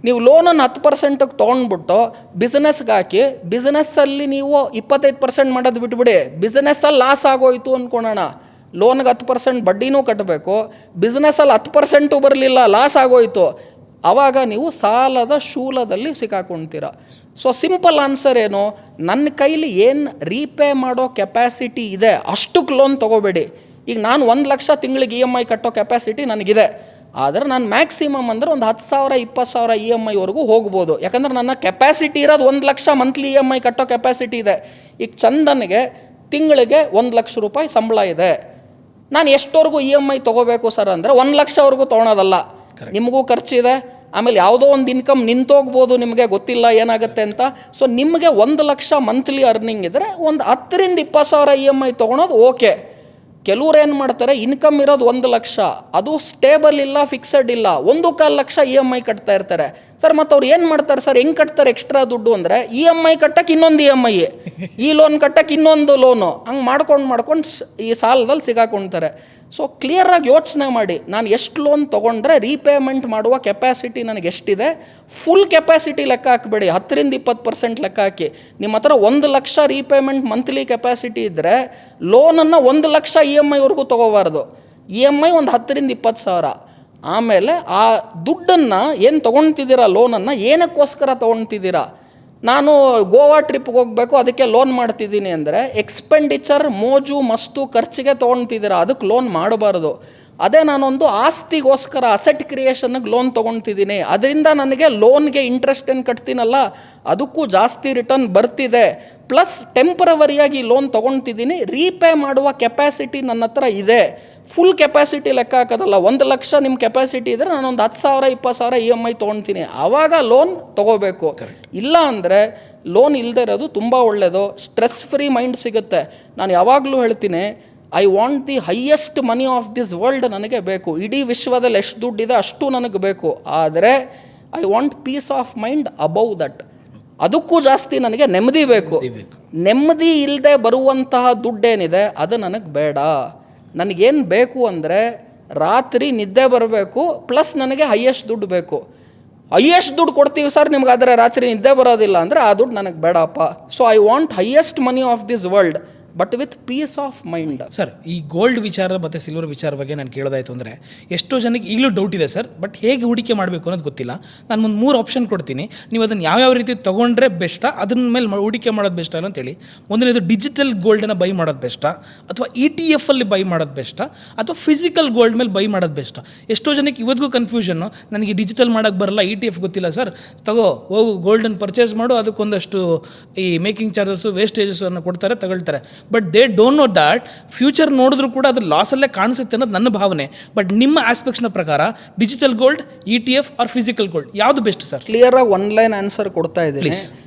ನೀವು ಲೋನನ್ನು 10%ಗೆ ತೊಗೊಂಡ್ಬಿಟ್ಟು ಬಿಸ್ನೆಸ್ಗೆ ಹಾಕಿ, ಬಿಸ್ನೆಸ್ಸಲ್ಲಿ ನೀವು 25% ಮಾಡೋದು ಬಿಟ್ಬಿಡಿ, ಬಿಸ್ನೆಸ್ಸಲ್ಲಿ ಲಾಸ್ ಆಗೋಯ್ತು ಅಂದ್ಕೊಳೋಣ, ಲೋನ್ಗೆ 10% ಬಡ್ಡಿನೂ ಕಟ್ಟಬೇಕು, ಬಿಸ್ನೆಸ್ಸಲ್ಲಿ 10% ಬರಲಿಲ್ಲ, ಲಾಸ್ ಆಗೋಯ್ತು, ಆವಾಗ ನೀವು ಸಾಲದ ಶೂಲದಲ್ಲಿ ಸಿಕ್ಕಾಕೊಳ್ತೀರ. ಸೊ ಸಿಂಪಲ್ ಆನ್ಸರ್ ಏನು, ನನ್ನ ಕೈಲಿ ಏನು ರೀಪೇ ಮಾಡೋ ಕೆಪ್ಯಾಸಿಟಿ ಇದೆ ಅಷ್ಟಕ್ಕೆ ಲೋನ್ ತೊಗೋಬೇಡಿ. ಈಗ ನಾನು 1 ಲಕ್ಷ ತಿಂಗಳಿಗೆ EMI ಕಟ್ಟೋ ಕೆಪ್ಯಾಸಿಟಿ ನನಗಿದೆ, ಆದರೆ ನಾನು ಮ್ಯಾಕ್ಸಿಮಮ್ ಅಂದರೆ ಒಂದು 10,000 20,000 EMIವರೆಗೂ ಹೋಗ್ಬೋದು. ಯಾಕಂದ್ರೆ ನನ್ನ ಕೆಪ್ಯಾಸಿಟಿ ಇರೋದು 1 ಲಕ್ಷ ಮಂತ್ಲಿ EMI ಕಟ್ಟೋ ಕೆಪ್ಯಾಸಿಟಿ ಇದೆ. ಈಗ ಚಂದನ್ಗೆ ತಿಂಗಳಿಗೆ 1 ಲಕ್ಷ ರೂಪಾಯಿ ಸಂಬಳ ಇದೆ, ನಾನು ಎಷ್ಟವರೆಗೂ EMI ತೊಗೋಬೇಕು ಸರ್ ಅಂದರೆ 1 ಲಕ್ಷವರೆಗೂ ತೊಗೊಳೋದಲ್ಲ. ನಿಮಗೂ ಖರ್ಚಿದೆ, ಆಮೇಲೆ ಯಾವುದೋ ಒಂದು ಇನ್ಕಮ್ ನಿಂತೋಗ್ಬೋದು, ನಿಮಗೆ ಗೊತ್ತಿಲ್ಲ ಏನಾಗುತ್ತೆ ಅಂತ. ಸೊ ನಿಮಗೆ 1 ಲಕ್ಷ ಮಂತ್ಲಿ ಅರ್ನಿಂಗ್ ಇದ್ದರೆ ಒಂದು 10,000 20,000 EMI ತೊಗೊಳೋದು ಓಕೆ. ಕೆಲವ್ರು ಏನು ಮಾಡ್ತಾರೆ, ಇನ್ಕಮ್ ಇರೋದು 1 ಲಕ್ಷ, ಅದು ಸ್ಟೇಬಲ್ ಇಲ್ಲ, ಫಿಕ್ಸಡ್ ಇಲ್ಲ, 1.25 ಲಕ್ಷ EMI ಕಟ್ತಾ ಇರ್ತಾರೆ. ಸರ್ ಮತ್ತು ಅವ್ರು ಏನು ಮಾಡ್ತಾರೆ ಸರ್, ಹೆಂಗೆ ಕಟ್ತಾರೆ ಎಕ್ಸ್ಟ್ರಾ ದುಡ್ಡು ಅಂದರೆ, EMI ಕಟ್ಟಕ್ಕೆ ಇನ್ನೊಂದು EMI, ಈ ಲೋನ್ ಕಟ್ಟಕ್ಕೆ ಇನ್ನೊಂದು ಲೋನು, ಹಂಗೆ ಮಾಡ್ಕೊಂಡು ಈ ಸಾಲದಲ್ಲಿ ಸಿಗಾಕೊಳ್ತಾರೆ. ಸೊ ಕ್ಲಿಯರಾಗಿ ಯೋಚನೆ ಮಾಡಿ, ನಾನು ಎಷ್ಟು ಲೋನ್ ತೊಗೊಂಡ್ರೆ ರೀಪೇಮೆಂಟ್ ಮಾಡುವ ಕೆಪ್ಯಾಸಿಟಿ ನನಗೆ ಎಷ್ಟಿದೆ, ಫುಲ್ ಕೆಪ್ಯಾಸಿಟಿ ಲೆಕ್ಕ ಹಾಕಬೇಡಿ, 10-20% ಲೆಕ್ಕ ಹಾಕಿ. ನಿಮ್ಮ ಹತ್ರ 1 ಲಕ್ಷ ರೀಪೇಮೆಂಟ್ ಮಂತ್ಲಿ ಕೆಪ್ಯಾಸಿಟಿ ಇದ್ದರೆ ಲೋನನ್ನು 1 ಲಕ್ಷ EMIವರೆಗೂ ತೊಗೋಬಾರ್ದು, EMI ಒಂದು 10,000-20 ಸಾವಿರ. ಆಮೇಲೆ ಆ ದುಡ್ಡನ್ನು ಏನು ತೊಗೊಳ್ತಿದ್ದೀರಾ, ಲೋನನ್ನು ಏನಕ್ಕೋಸ್ಕರ ತೊಗೊಳ್ತಿದ್ದೀರಾ? ನಾನು ಗೋವಾ ಟ್ರಿಪ್ಗೆ ಹೋಗಬೇಕು ಅದಕ್ಕೆ ಲೋನ್ ಮಾಡ್ತಿದ್ದೀನಿ ಅಂದರೆ ಎಕ್ಸ್ಪೆಂಡಿಚರ್, ಮೋಜು ಮಸ್ತು ಖರ್ಚಿಗೆ ತೊಗೊಳ್ತಿದ್ದೀರಾ, ಅದಕ್ಕೆ ಲೋನ್ ಮಾಡಬಾರ್ದು. ಅದೇ ನಾನೊಂದು ಆಸ್ತಿಗೋಸ್ಕರ ಅಸೆಟ್ ಕ್ರಿಯೇಷನ್ಗೆ ಲೋನ್ ತೊಗೊಳ್ತಿದ್ದೀನಿ, ಅದರಿಂದ ನನಗೆ ಲೋನ್ಗೆ ಇಂಟ್ರೆಸ್ಟ್ ಏನು ಕಟ್ತೀನಲ್ಲ ಅದಕ್ಕೂ ಜಾಸ್ತಿ ರಿಟರ್ನ್ ಬರ್ತಿದೆ, ಪ್ಲಸ್ ಟೆಂಪರವರಿಯಾಗಿ ಲೋನ್ ತೊಗೊಳ್ತಿದ್ದೀನಿ, ರೀಪೇ ಮಾಡುವ ಕೆಪ್ಯಾಸಿಟಿ ನನ್ನ ಹತ್ರ ಇದೆ. ಫುಲ್ ಕೆಪ್ಯಾಸಿಟಿ ಲೆಕ್ಕ ಹಾಕೋದಲ್ಲ, 1 ಲಕ್ಷ ನಿಮ್ಮ ಕೆಪ್ಯಾಸಿಟಿ ಇದ್ದರೆ ನಾನೊಂದು 10,000-20,000 EMI ತೊಗೊಳ್ತೀನಿ, ಆವಾಗ ಲೋನ್ ತೊಗೋಬೇಕು. ಇಲ್ಲ ಅಂದರೆ ಲೋನ್ ಇಲ್ಲದೆ ಇರೋದು ತುಂಬ ಒಳ್ಳೆಯದು, ಸ್ಟ್ರೆಸ್ ಫ್ರೀ ಮೈಂಡ್ ಸಿಗುತ್ತೆ. ನಾನು ಯಾವಾಗಲೂ ಹೇಳ್ತೀನಿ, I want the highest money of this world ನನಗೆ ಬೇಕು, ಇಡೀ ವಿಶ್ವದಲ್ಲಿ ಎಷ್ಟು ದುಡ್ಡಿದೆ ಅಷ್ಟು ನನಗೆ ಬೇಕು, ಆದರೆ I want peace of mind above that. ಅದಕ್ಕೂ ಜಾಸ್ತಿ ನನಗೆ ನೆಮ್ಮದಿ ಬೇಕು. ನೆಮ್ಮದಿ ಇಲ್ಲದೆ ಬರುವಂತಹ ದುಡ್ಡೇನಿದೆ ಅದು ನನಗೆ ಬೇಡ. ನನಗೇನು ಬೇಕು ಅಂದರೆ ರಾತ್ರಿ ನಿದ್ದೆ ಬರಬೇಕು, ಪ್ಲಸ್ ನನಗೆ ಹೈಯೆಸ್ಟ್ ದುಡ್ಡು ಬೇಕು. ಹೈಯೆಸ್ಟ್ ದುಡ್ಡು ಕೊಡ್ತೀವಿ ಸರ್ ನಿಮ್ಗೆ, ಆದರೆ ರಾತ್ರಿ ನಿದ್ದೆ ಬರೋದಿಲ್ಲ ಅಂದರೆ ಆ ದುಡ್ಡು ನನಗೆ ಬೇಡಪ್ಪ. So I want highest money of this world, but with peace of mind. Sir, ಈ ಗೋಲ್ಡ್ ವಿಚಾರ ಮತ್ತು ಸಿಲ್ವರ್ ವಿಚಾರ ಬಗ್ಗೆ ನಾನು ಕೇಳೋದಾಯಿತು ಅಂದರೆ ಎಷ್ಟೋ ಜನಕ್ಕೆ ಈಗಲೂ ಡೌಟ್ ಇದೆ ಸರ್, ಬಟ್ ಹೇಗೆ ಹೂಡಿಕೆ ಮಾಡಬೇಕು ಅನ್ನೋದು ಗೊತ್ತಿಲ್ಲ. ನಾನು ಒಂದು 3 ಆಪ್ಷನ್ ಕೊಡ್ತೀನಿ, ನೀವು ಅದನ್ನು ಯಾವ್ಯಾವ ರೀತಿ ತೊಗೊಂಡ್ರೆ ಬೆಸ್ಟಾ, ಅದ್ರ ಮೇಲೆ ಹೂಡಿಕೆ ಮಾಡೋದು ಬೆಸ್ಟಾ ಅಂತೇಳಿ. ಒಂದನೇದು ಡಿಜಿಟಲ್ ಗೋಲ್ಡನ್ನು ಬೈ ಮಾಡೋದು ಬೆಸ್ಟಾ, ಅಥವಾ ETF ಅಲ್ಲಿ ಬೈ ಮಾಡೋದು ಬೆಸ್ಟಾ, ಅಥವಾ ಫಿಸಿಕಲ್ ಗೋಲ್ಡ್ ಮೇಲೆ ಬೈ ಮಾಡೋದು ಬೆಸ್ಟಾ. ಎಷ್ಟೋ ಜನಕ್ಕೆ ಇವತ್ತಿಗೂ ಕನ್ಫ್ಯೂಷನ್ನು, ನನಗೆ ಡಿಜಿಟಲ್ ಮಾಡೋಕ್ಕೆ ಬರಲ್ಲ, ETF ಗೊತ್ತಿಲ್ಲ ಸರ್, ಹೋಗು ಗೋಲ್ಡನ್ನು ಪರ್ಚೇಸ್ ಮಾಡು, ಅದಕ್ಕೊಂದಷ್ಟು ಈ ಮೇಕಿಂಗ್ ಚಾರ್ಜಸ್ಸು ವೇಸ್ಟೇಜಸ್ಸನ್ನು ಕೊಡ್ತಾರೆ, ತಗೊಳ್ತಾರೆ. But they don't know that future ನೋಡಿದ್ರು ಕೂಡ ಅದು ಲಾಸಲ್ಲೇ ಕಾಣಿಸುತ್ತೆ ಅನ್ನೋದು ನನ್ನ ಭಾವನೆ. ಬಟ್ ನಿಮ್ಮ ಆಸ್ಪೆಕ್ಟ್ಸ್ನ ಪ್ರಕಾರ digital gold, ETF or physical gold ಯಾವುದು ಬೆಸ್ಟ್ ಸರ್? ಕ್ಲಿಯರ್ ಆಗಿ ಒನ್ಲೈನ್ ಆನ್ಸರ್ ಕೊಡ್ತಾ ಇದ್ದೀನಿ.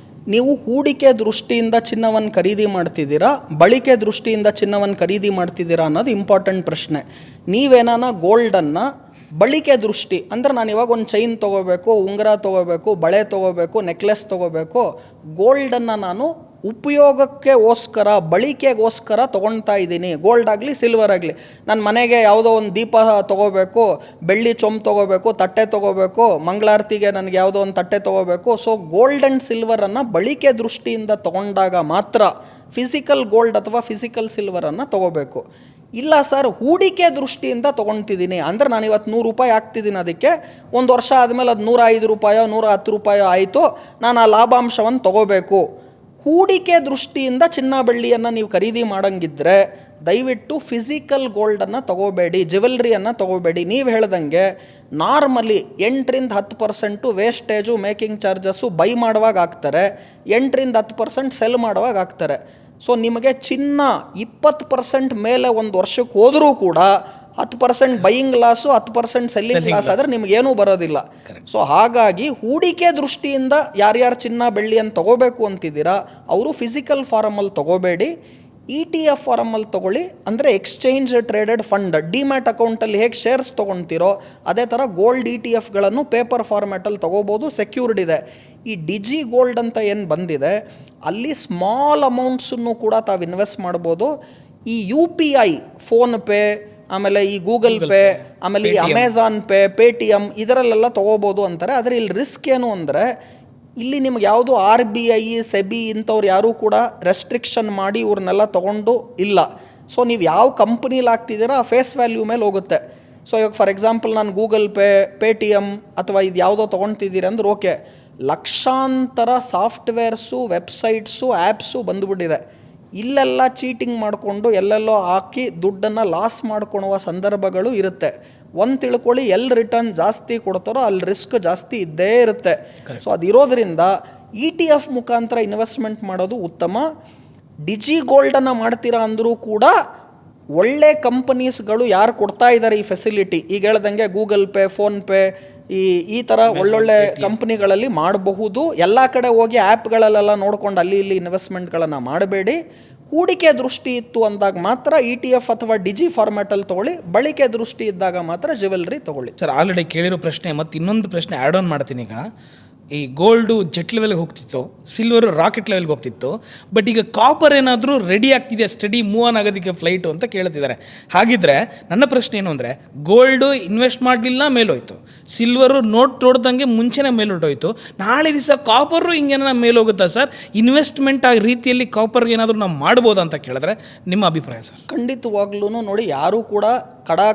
ನೀವು ಹೂಡಿಕೆ ದೃಷ್ಟಿಯಿಂದ ಚಿನ್ನವನ್ನು ಖರೀದಿ ಮಾಡ್ತಿದ್ದೀರಾ, ಬಳಕೆ ದೃಷ್ಟಿಯಿಂದ ಚಿನ್ನವನ್ನು ಖರೀದಿ ಮಾಡ್ತಿದ್ದೀರಾ ಅನ್ನೋದು ಇಂಪಾರ್ಟೆಂಟ್ ಪ್ರಶ್ನೆ. ನೀವೇನಾನ ಗೋಲ್ಡನ್ನು ಬಳಕೆ ದೃಷ್ಟಿ ಅಂದರೆ, ನಾನು ಇವಾಗ ಒಂದು ಚೈನ್ ತೊಗೋಬೇಕು, ಉಂಗುರ ತೊಗೋಬೇಕು, ಬಳೆ ತೊಗೋಬೇಕು, ನೆಕ್ಲೆಸ್ ತೊಗೋಬೇಕು, ಗೋಲ್ಡನ್ನು ನಾನು ಉಪಯೋಗಕ್ಕೋಸ್ಕರ, ಬಳಕೆಗೋಸ್ಕರ ತೊಗೊಳ್ತಾ ಇದ್ದೀನಿ. ಗೋಲ್ಡ್ ಆಗಲಿ ಸಿಲ್ವರ್ ಆಗಲಿ, ನನ್ನ ಮನೆಗೆ ಯಾವುದೋ ಒಂದು ದೀಪ ತೊಗೋಬೇಕು, ಬೆಳ್ಳಿ ಚೊಂಬು ತೊಗೋಬೇಕು, ತಟ್ಟೆ ತೊಗೋಬೇಕು, ಮಂಗಳಾರತಿಗೆ ನನಗೆ ಯಾವುದೋ ಒಂದು ತಟ್ಟೆ ತೊಗೋಬೇಕು. ಸೊ ಗೋಲ್ಡ್ ಆ್ಯಂಡ್ ಸಿಲ್ವರನ್ನು ಬಳಕೆ ದೃಷ್ಟಿಯಿಂದ ತೊಗೊಂಡಾಗ ಮಾತ್ರ ಫಿಸಿಕಲ್ ಗೋಲ್ಡ್ ಅಥವಾ ಫಿಸಿಕಲ್ ಸಿಲ್ವರನ್ನು ತೊಗೋಬೇಕು. ಇಲ್ಲ ಸರ್, ಹೂಡಿಕೆ ದೃಷ್ಟಿಯಿಂದ ತೊಗೊಳ್ತಿದ್ದೀನಿ ಅಂದರೆ, ನಾನು ಇವತ್ತು 100 ರೂಪಾಯಿ ಹಾಕ್ತಿದ್ದೀನಿ, ಅದಕ್ಕೆ 1 ವರ್ಷ ಆದಮೇಲೆ ಅದು 105 ರೂಪಾಯೋ 110 ರೂಪಾಯೋ ಆಯಿತು, ನಾನು ಆ ಲಾಭಾಂಶವನ್ನು ತೊಗೋಬೇಕು. ಹೂಡಿಕೆ ದೃಷ್ಟಿಯಿಂದ ಚಿನ್ನ ಬೆಳ್ಳಿಯನ್ನು ನೀವು ಖರೀದಿ ಮಾಡೋಂಗಿದ್ರೆ ದಯವಿಟ್ಟು ಫಿಸಿಕಲ್ ಗೋಲ್ಡನ್ನು ತೊಗೋಬೇಡಿ, ಜ್ಯುವೆಲ್ರಿಯನ್ನು ತೊಗೋಬೇಡಿ. ನೀವು ಹೇಳ್ದಂಗೆ normally 8-10% wastage, making charges buy ಮಾಡುವಾಗ ಆಗ್ತಾರೆ, 8-10% ಸೆಲ್ ಮಾಡುವಾಗ ಆಗ್ತಾರೆ. ಸೊ ನಿಮಗೆ ಚಿನ್ನ 20% ಮೇಲೆ ಒಂದು ವರ್ಷಕ್ಕೆ ಹೋದರೂ ಕೂಡ 10% ಬೈಯಿಂಗ್ ಲಾಸು, 10% ಸೆಲ್ಲಿಂಗ್ ಲಾಸ್ ಆದರೆ ನಿಮಗೇನೂ ಬರೋದಿಲ್ಲ. ಸೊ ಹಾಗಾಗಿ ಹೂಡಿಕೆ ದೃಷ್ಟಿಯಿಂದ ಯಾರ್ಯಾರು ಚಿನ್ನ ಬೆಳ್ಳಿಯನ್ನು ತೊಗೋಬೇಕು ಅಂತಿದ್ದೀರಾ ಅವರು ಫಿಸಿಕಲ್ ಫಾರಮಲ್ಲಿ ತೊಗೋಬೇಡಿ, ETF ಫಾರಮಲ್ಲಿ ತೊಗೊಳ್ಳಿ. ಅಂದರೆ ಎಕ್ಸ್ಚೇಂಜ್ ಟ್ರೇಡೆಡ್ ಫಂಡ್, ಡಿಮ್ಯಾಟ್ ಅಕೌಂಟಲ್ಲಿ ಹೇಗೆ ಶೇರ್ಸ್ ತೊಗೊಳ್ತೀರೋ ಅದೇ ಥರ ಗೋಲ್ಡ್ ETFಗಳನ್ನು ಪೇಪರ್ ಫಾರ್ಮ್ಯಾಟಲ್ಲಿ ತೊಗೋಬೋದು, ಸೆಕ್ಯೂರ್ಡ್ ಇದೆ. ಈ ಡಿಜಿ ಗೋಲ್ಡ್ ಅಂತ ಏನು ಬಂದಿದೆ ಅಲ್ಲಿ ಸ್ಮಾಲ್ ಅಮೌಂಟ್ಸನ್ನು ಕೂಡ ತಾವು ಇನ್ವೆಸ್ಟ್ ಮಾಡ್ಬೋದು. ಈ UPI, ಫೋನ್ಪೇ, ಆಮೇಲೆ ಈ ಗೂಗಲ್ ಪೇ, ಆಮೇಲೆ ಈ ಅಮೆಝಾನ್ ಪೇ, ಪೇಟಿಎಮ್ ಇದರಲ್ಲೆಲ್ಲ ತೊಗೋಬೋದು ಅಂತಾರೆ. ಆದರೆ ಇಲ್ಲಿ ರಿಸ್ಕ್ ಏನು ಅಂದರೆ, ಇಲ್ಲಿ ನಿಮ್ಗೆ ಯಾವುದು RBI, ಸೆಬಿ ಇಂಥವ್ರು ಯಾರೂ ಕೂಡ ರೆಸ್ಟ್ರಿಕ್ಷನ್ ಮಾಡಿ ಇವ್ರನ್ನೆಲ್ಲ ತೊಗೊಂಡು ಇಲ್ಲ. ಸೊ ನೀವು ಯಾವ ಕಂಪ್ನಿಲಿ ಆಗ್ತಿದ್ದೀರಾ ಆ ಫೇಸ್ ವ್ಯಾಲ್ಯೂ ಮೇಲೆ ಹೋಗುತ್ತೆ. ಸೊ ಇವಾಗ ಫಾರ್ ಎಕ್ಸಾಂಪಲ್ ನಾನು ಗೂಗಲ್ ಪೇ, ಪೇಟಿಎಮ್ ಅಥವಾ ಇದು ಯಾವುದೋ ತೊಗೊಳ್ತಿದ್ದೀರಿ ಅಂದ್ರೆ ಓಕೆ, ಲಕ್ಷಾಂತರ ಸಾಫ್ಟ್ವೇರ್ಸು, ವೆಬ್ಸೈಟ್ಸು, ಆ್ಯಪ್ಸು ಬಂದುಬಿಟ್ಟಿದೆ. ಇಲ್ಲೆಲ್ಲ ಚೀಟಿಂಗ್ ಮಾಡಿಕೊಂಡು ಎಲ್ಲೆಲ್ಲೋ ಹಾಕಿ ದುಡ್ಡನ್ನು ಲಾಸ್ ಮಾಡ್ಕೊಳುವ ಸಂದರ್ಭಗಳು ಇರುತ್ತೆ. ಒಂದು ತಿಳ್ಕೊಳ್ಳಿ, ಎಲ್ಲಿ ರಿಟರ್ನ್ ಜಾಸ್ತಿ ಕೊಡ್ತಾರೋ ಅಲ್ಲಿ ರಿಸ್ಕ್ ಜಾಸ್ತಿ ಇದ್ದೇ ಇರುತ್ತೆ. ಸೊ ಅದಿರೋದ್ರಿಂದ ETF ಮುಖಾಂತರ ಇನ್ವೆಸ್ಟ್ಮೆಂಟ್ ಮಾಡೋದು ಉತ್ತಮ. ಡಿಜಿ ಗೋಲ್ಡನ್ನು ಮಾಡ್ತೀರಾ ಅಂದರೂ ಕೂಡ ಒಳ್ಳೆ ಕಂಪನೀಸ್ಗಳು ಯಾರು ಕೊಡ್ತಾ ಇದ್ದಾರೆ ಈ ಫೆಸಿಲಿಟಿ, ಈಗ ಹೇಳ್ದಂಗೆ ಗೂಗಲ್ ಪೇ, ಫೋನ್ಪೇ, ಈ ಥರ ಒಳ್ಳೊಳ್ಳೆ ಕಂಪ್ನಿಗಳಲ್ಲಿ ಮಾಡಬಹುದು. ಎಲ್ಲ ಕಡೆ ಹೋಗಿ ಆ್ಯಪ್ಗಳಲ್ಲೆಲ್ಲ ನೋಡ್ಕೊಂಡು ಅಲ್ಲಿ ಇಲ್ಲಿ ಇನ್ವೆಸ್ಟ್ಮೆಂಟ್ಗಳನ್ನು ಮಾಡಬೇಡಿ. ಹೂಡಿಕೆ ದೃಷ್ಟಿ ಇತ್ತು ಅಂದಾಗ ಮಾತ್ರ ETF ಅಥವಾ ಡಿಜಿ ಫಾರ್ಮ್ಯಾಟಲ್ಲಿ ತೊಗೊಳ್ಳಿ, ಬಳಕೆ ದೃಷ್ಟಿ ಇದ್ದಾಗ ಮಾತ್ರ ಜ್ಯುವೆಲ್ರಿ ತೊಗೊಳ್ಳಿ. ಸರ್, ಆಲ್ರೆಡಿ ಕೇಳಿರೋ ಪ್ರಶ್ನೆ ಮತ್ತು ಇನ್ನೊಂದು ಪ್ರಶ್ನೆ ಆ್ಯಡ್ ಆನ್ ಮಾಡ್ತೀನಿ. ಈಗ ಈ ಗೋಲ್ಡು ಜೆಟ್ ಲೆವೆಲ್ಗೆ ಹೋಗ್ತಿತ್ತು, ಸಿಲ್ವರು ರಾಕೆಟ್ ಲೆವೆಲ್ಗೆ ಹೋಗ್ತಿತ್ತು, ಬಟ್ ಈಗ ಕಾಪರ್ ಏನಾದರೂ ರೆಡಿ ಆಗ್ತಿದೆ ಸ್ಟಡಿ ಮೂವ್ ಆನ್ ಆಗೋದಕ್ಕೆ ಫ್ಲೈಟು ಅಂತ ಕೇಳ್ತಿದ್ದಾರೆ. ಹಾಗಿದ್ರೆ ನನ್ನ ಪ್ರಶ್ನೆ ಏನು ಅಂದರೆ, ಗೋಲ್ಡು ಇನ್ವೆಸ್ಟ್ ಮಾಡಲಿಲ್ಲ ಮೇಲೋಯ್ತು, ಸಿಲ್ವರು ನೋಡ್ದಂಗೆ ಮುಂಚೆನೇ ಮೇಲೊಟ್ಟೋಯ್ತು, ನಾಳೆ ದಿವಸ ಕಾಪರು ಹಿಂಗೇನ ಮೇಲೋಗುತ್ತಾ ಸರ್? ಇನ್ವೆಸ್ಟ್ಮೆಂಟ್ ಆ ರೀತಿಯಲ್ಲಿ ಕಾಪರ್ಗೆ ಏನಾದರೂ ನಾವು ಮಾಡ್ಬೋದಾ ಅಂತ ಕೇಳಿದ್ರೆ ನಿಮ್ಮ ಅಭಿಪ್ರಾಯ ಸರ್? ಖಂಡಿತವಾಗ್ಲೂ ನೋಡಿ, ಯಾರೂ ಕೂಡ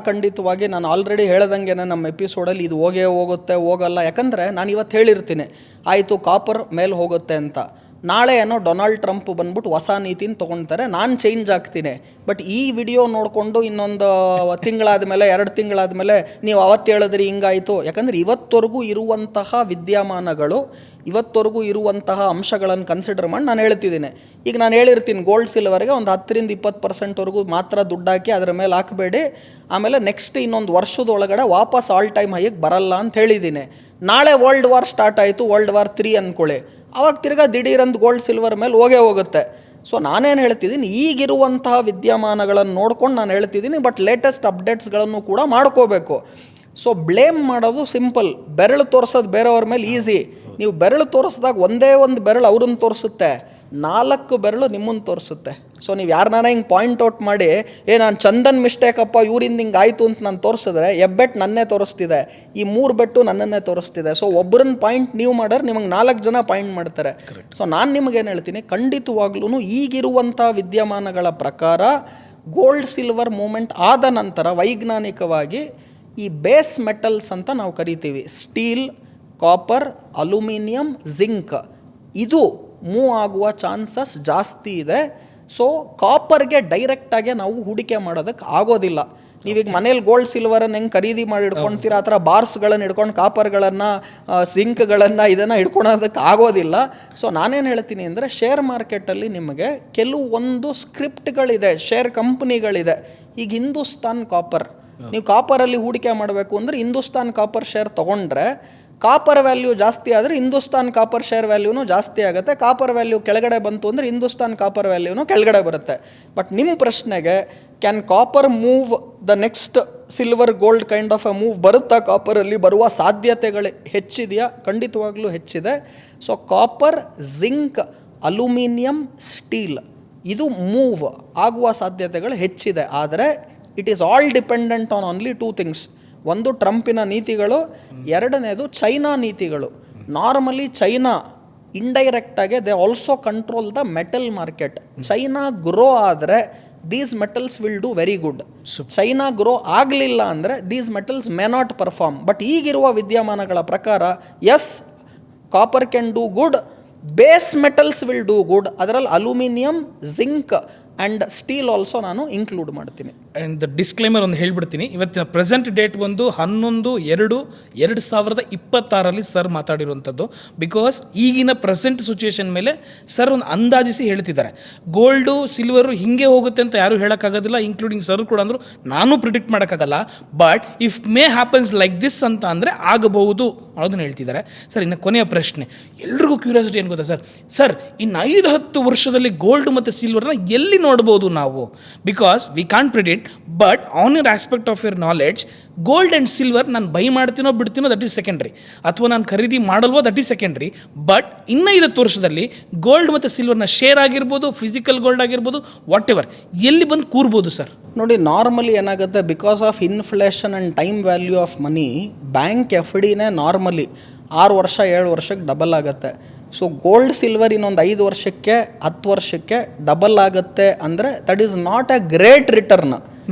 ಖಂಡಿತವಾಗಿ ನಾನು ಆಲ್ರೆಡಿ ಹೇಳ್ದಂಗೆ ನಮ್ಮ ಎಪಿಸೋಡಲ್ಲಿ ಇದು ಹೋಗುತ್ತೆ ಹೋಗಲ್ಲ. ಯಾಕಂದರೆ ನಾನು ಇವತ್ತು ಹೇಳಿರ್ತೀನಿ ಆಯಿತು ಕಾಪರ್ ಮೇಲೆ ಹೋಗುತ್ತೆ ಅಂತ, ನಾಳೆ ಏನೋ ಡೊನಾಲ್ಡ್ ಟ್ರಂಪ್ ಬಂದ್ಬಿಟ್ಟು ಹೊಸ ನೀತಿನ ತೊಗೊಳ್ತಾರೆ, ನಾನು ಚೇಂಜ್ ಆಗ್ತೀನಿ. ಬಟ್ ಈ ವಿಡಿಯೋ ನೋಡಿಕೊಂಡು ಇನ್ನೊಂದು ತಿಂಗಳಾದಮೇಲೆ 2 ತಿಂಗಳಾದಮೇಲೆ ನೀವು ಅವತ್ತು ಹೇಳಿದ್ರಿ ಹಿಂಗಾಯಿತು. ಯಾಕಂದರೆ ಇವತ್ತವರೆಗೂ ಇರುವಂತಹ ವಿದ್ಯಮಾನಗಳು, ಇವತ್ತವರೆಗೂ ಇರುವಂತಹ ಅಂಶಗಳನ್ನು ಕನ್ಸಿಡರ್ ಮಾಡಿ ನಾನು ಹೇಳ್ತಿದ್ದೀನಿ. ಈಗ ನಾನು ಹೇಳಿರ್ತೀನಿ ಗೋಲ್ಡ್ ಸಿಲ್ವರ್ಗೆ ಒಂದು 10-20% ಮಾತ್ರ ದುಡ್ಡು ಹಾಕಿ ಅದರ ಮೇಲೆ ಹಾಕಬೇಡಿ, ಆಮೇಲೆ ನೆಕ್ಸ್ಟ್ ಇನ್ನೊಂದು ವರ್ಷದೊಳಗಡೆ ವಾಪಸ್ ಆಲ್ ಟೈಮ್ ಹೈಗೆ ಬರಲ್ಲ ಅಂತ ಹೇಳಿದ್ದೀನಿ. ನಾಳೆ ವರ್ಲ್ಡ್ ವಾರ್ ಸ್ಟಾರ್ಟ್ ಆಯಿತು, ವರ್ಲ್ಡ್ ವಾರ್ 3 ಅಂದ್ಕೊಳ್ಳಿ, ಆವಾಗ ತಿರ್ಗಾ ದಿಢೀರಂದು ಗೋಲ್ಡ್ ಸಿಲ್ವರ್ ಮೇಲೆ ಹೋಗುತ್ತೆ. ಸೊ ನಾನೇನು ಹೇಳ್ತಿದ್ದೀನಿ, ಈಗಿರುವಂತಹ ವಿದ್ಯಮಾನಗಳನ್ನು ನೋಡ್ಕೊಂಡು ನಾನು ಹೇಳ್ತಿದ್ದೀನಿ. ಬಟ್ ಲೇಟೆಸ್ಟ್ ಅಪ್ಡೇಟ್ಸ್ಗಳನ್ನು ಕೂಡ ಮಾಡ್ಕೋಬೇಕು. ಸೊ ಬ್ಲೇಮ್ ಮಾಡೋದು ಸಿಂಪಲ್, ಬೆರಳು ತೋರಿಸೋದು ಬೇರೆಯವ್ರ ಮೇಲೆ ಈಸಿ. ನೀವು ಬೆರಳು ತೋರಿಸಿದಾಗ ಒಂದೇ ಒಂದು ಬೆರಳು ಅವ್ರನ್ನ ತೋರಿಸುತ್ತೆ, 4 ಬೆರಳು ನಿಮ್ಮನ್ನು ತೋರಿಸುತ್ತೆ. ಸೊ ನೀವು ಯಾರನ್ನ ಹಿಂಗೆ ಪಾಯಿಂಟ್ ಔಟ್ ಮಾಡಿ ನಾನು ಚಂದನ್ ಮಿಸ್ಟೇಕ್ ಅಪ್ಪ ಇವರಿಂದ ಹಿಂಗೆ ಆಯಿತು ಅಂತ ನಾನು ತೋರಿಸಿದ್ರೆ ಎಬ್ಬೆಟ್ ನನ್ನೇ ತೋರಿಸ್ತಿದೆ, ಈ 3 ಬೆಟ್ಟು ನನ್ನನ್ನೇ ತೋರಿಸ್ತಿದೆ. ಸೊ ಒಬ್ಬರನ್ನ ಪಾಯಿಂಟ್ ನೀವು ಮಾಡೋರು ನಿಮಗೆ 4 ಜನ ಪಾಯಿಂಟ್ ಮಾಡ್ತಾರೆ. ಸೊ ನಾನು ನಿಮಗೇನು ಹೇಳ್ತೀನಿ, ಖಂಡಿತವಾಗ್ಲೂ ಈಗಿರುವಂಥ ವಿದ್ಯಮಾನಗಳ ಪ್ರಕಾರ ಗೋಲ್ಡ್ ಸಿಲ್ವರ್ ಮೂಮೆಂಟ್ ಆದ ನಂತರ ವೈಜ್ಞಾನಿಕವಾಗಿ ಈ ಬೇಸ್ ಮೆಟಲ್ಸ್ ಅಂತ ನಾವು ಕರಿತೀವಿ, ಸ್ಟೀಲ್, ಕಾಪರ್, ಅಲ್ಯೂಮಿನಿಯಂ, ಜಿಂಕ್, ಇದು ಮೂವ್ ಆಗುವ ಚಾನ್ಸಸ್ ಜಾಸ್ತಿ ಇದೆ. ಸೊ ಕಾಪರ್ಗೆ ಡೈರೆಕ್ಟಾಗಿ ನಾವು ಹೂಡಿಕೆ ಮಾಡೋದಕ್ಕೆ ಆಗೋದಿಲ್ಲ. ನೀವೀಗ ಮನೇಲಿ ಗೋಲ್ಡ್ ಸಿಲ್ವರನ್ನು ಹೆಂಗೆ ಖರೀದಿ ಮಾಡಿ ಇಟ್ಕೊಳ್ತೀರಾ, ಆ ಥರ ಬಾರ್ಸ್ಗಳನ್ನು ಹಿಡ್ಕೊಂಡು ಕಾಪರ್ಗಳನ್ನು, ಸಿಂಕ್ಗಳನ್ನು ಇದನ್ನು ಹಿಡ್ಕೊಳೋದಕ್ಕೆ ಆಗೋದಿಲ್ಲ. ಸೊ ನಾನೇನು ಹೇಳ್ತೀನಿ ಅಂದರೆ, ಶೇರ್ ಮಾರ್ಕೆಟಲ್ಲಿ ನಿಮಗೆ ಕೆಲವೊಂದು ಸ್ಕ್ರಿಪ್ಟ್ಗಳಿದೆ, ಶೇರ್ ಕಂಪ್ನಿಗಳಿದೆ. ಈಗ ಹಿಂದೂಸ್ತಾನ್ ಕಾಪರ್, ನೀವು ಕಾಪರಲ್ಲಿ ಹೂಡಿಕೆ ಮಾಡಬೇಕು ಅಂದರೆ ಹಿಂದೂಸ್ತಾನ್ ಕಾಪರ್ ಶೇರ್ ತೊಗೊಂಡ್ರೆ ಕಾಪರ್ ವ್ಯಾಲ್ಯೂ ಜಾಸ್ತಿ ಆದರೆ ಹಿಂದೂಸ್ತಾನ್ ಕಾಪರ್ ಶೇರ್ ವ್ಯಾಲ್ಯೂನು ಜಾಸ್ತಿ ಆಗುತ್ತೆ. ಕಾಪರ್ ವ್ಯಾಲ್ಯೂ ಕೆಳಗಡೆ ಬಂತು ಅಂದರೆ ಹಿಂದೂಸ್ತಾನ್ ಕಾಪರ್ ವ್ಯಾಲ್ಯೂನು ಕೆಳಗಡೆ ಬರುತ್ತೆ. ಬಟ್ ನಿಮ್ಮ ಪ್ರಶ್ನೆಗೆ, can copper move the next silver gold kind of a move ಬರುತ್ತಾ, ಕಾಪರಲ್ಲಿ ಬರುವ ಸಾಧ್ಯತೆಗಳು ಹೆಚ್ಚಿದೆಯಾ? ಖಂಡಿತವಾಗ್ಲೂ ಹೆಚ್ಚಿದೆ. So copper, zinc, aluminium, steel ಇದು ಮೂವ್ ಆಗುವ ಸಾಧ್ಯತೆಗಳು ಹೆಚ್ಚಿದೆ. ಆದರೆ it is all dependent on only 2 things. ಒಂದು ಟ್ರಂಪಿನ ನೀತಿಗಳು, ಎರಡನೇದು ಚೈನಾ ನೀತಿಗಳು. ನಾರ್ಮಲಿ ಚೈನಾ ಇಂಡೈರೆಕ್ಟಾಗಿ they also control the metal market. China grow ಆದರೆ these metals will do very good. China grow ಆಗಲಿಲ್ಲ ಅಂದರೆ these metals may not perform. But ಈಗಿರುವ ವಿದ್ಯಮಾನಗಳ ಪ್ರಕಾರ yes, copper can do good, base metals will do good. ಅದರಲ್ಲಿ aluminium, zinc and steel also ನಾನು include ಮಾಡ್ತೀನಿ. And disclaimer ಒಂದು ಹೇಳ್ಬಿಡ್ತೀನಿ. ಇವತ್ತಿನ ಪ್ರೆಸೆಂಟ್ ಡೇಟ್ ಬಂದು 11/2/2026 ಸರ್ ಮಾತಾಡಿರುವಂಥದ್ದು. ಬಿಕಾಸ್ ಈಗಿನ ಪ್ರೆಸೆಂಟ್ ಸಿಚುವೇಶನ್ ಮೇಲೆ ಸರ್ ಒಂದು ಅಂದಾಜಿಸಿ ಹೇಳ್ತಿದ್ದಾರೆ. ಗೋಲ್ಡು ಸಿಲ್ವರು ಹಿಂಗೆ ಹೋಗುತ್ತೆ ಅಂತ ಯಾರೂ ಹೇಳೋಕ್ಕಾಗೋದಿಲ್ಲ, ಇನ್ಕ್ಲೂಡಿಂಗ್ ಸರ್ ಕೂಡ ಅಂದರು. ನಾನು ಪ್ರಿಡಿಕ್ಟ್ ಮಾಡೋಕ್ಕಾಗಲ್ಲ. But if May happens like this ಅಂತ ಅಂದರೆ ಆಗಬಹುದು ಅನ್ನೋದನ್ನ ಹೇಳ್ತಿದ್ದಾರೆ. ಸರ್, ಇನ್ನು ಕೊನೆಯ ಪ್ರಶ್ನೆ, ಎಲ್ರಿಗೂ ಕ್ಯೂರಿಯಾಸಿಟಿ ಏನು ಗೊತ್ತಾ ಸರ್, ಇನ್ನು 5-10 ವರ್ಷದಲ್ಲಿ ಗೋಲ್ಡ್ ಮತ್ತು ಸಿಲ್ವರ್ನ ಎಲ್ಲಿ ನೋಡ್ಬೋದು ನಾವು? Because we can't predict. But on your aspect of your knowledge, gold and silver ನಾನು ಬೈ ಮಾಡ್ತೀನೋ ಬಿಡ್ತೀನೋ ದಟ್ ಈಸ್ ಸೆಕೆಂಡ್ರಿ, ಅಥವಾ ನಾನು ಖರೀದಿ ಮಾಡಲ್ವೋ ದಟ್ ಈಸ್ ಸೆಕೆಂಡ್ರಿ. ಬಟ್ ಇನ್ನು 5 ವರ್ಷದಲ್ಲಿ ಗೋಲ್ಡ್ ಮತ್ತು ಸಿಲ್ವರ್ನ ಶೇರ್ ಆಗಿರ್ಬೋದು, ಫಿಸಿಕಲ್ ಗೋಲ್ಡ್ ಆಗಿರ್ಬೋದು, ವಾಟ್ ಎವರ್, ಎಲ್ಲಿ ಬಂದು ಕೂರ್ಬೋದು ಸರ್? ನೋಡಿ, ನಾರ್ಮಲಿ ಏನಾಗುತ್ತೆ, because of inflation and time value of money, bank F ಡಿನೇ ನಾರ್ಮಲಿ 6 ವರ್ಷ 7 ವರ್ಷಕ್ಕೆ ಡಬಲ್ ಆಗುತ್ತೆ. ಸೊ ಗೋಲ್ಡ್ ಸಿಲ್ವರ್ ಇನ್ನೊಂದು 5 ವರ್ಷಕ್ಕೆ 10 ವರ್ಷಕ್ಕೆ ಡಬಲ್ ಆಗುತ್ತೆ ಅಂದರೆ that is not a great return.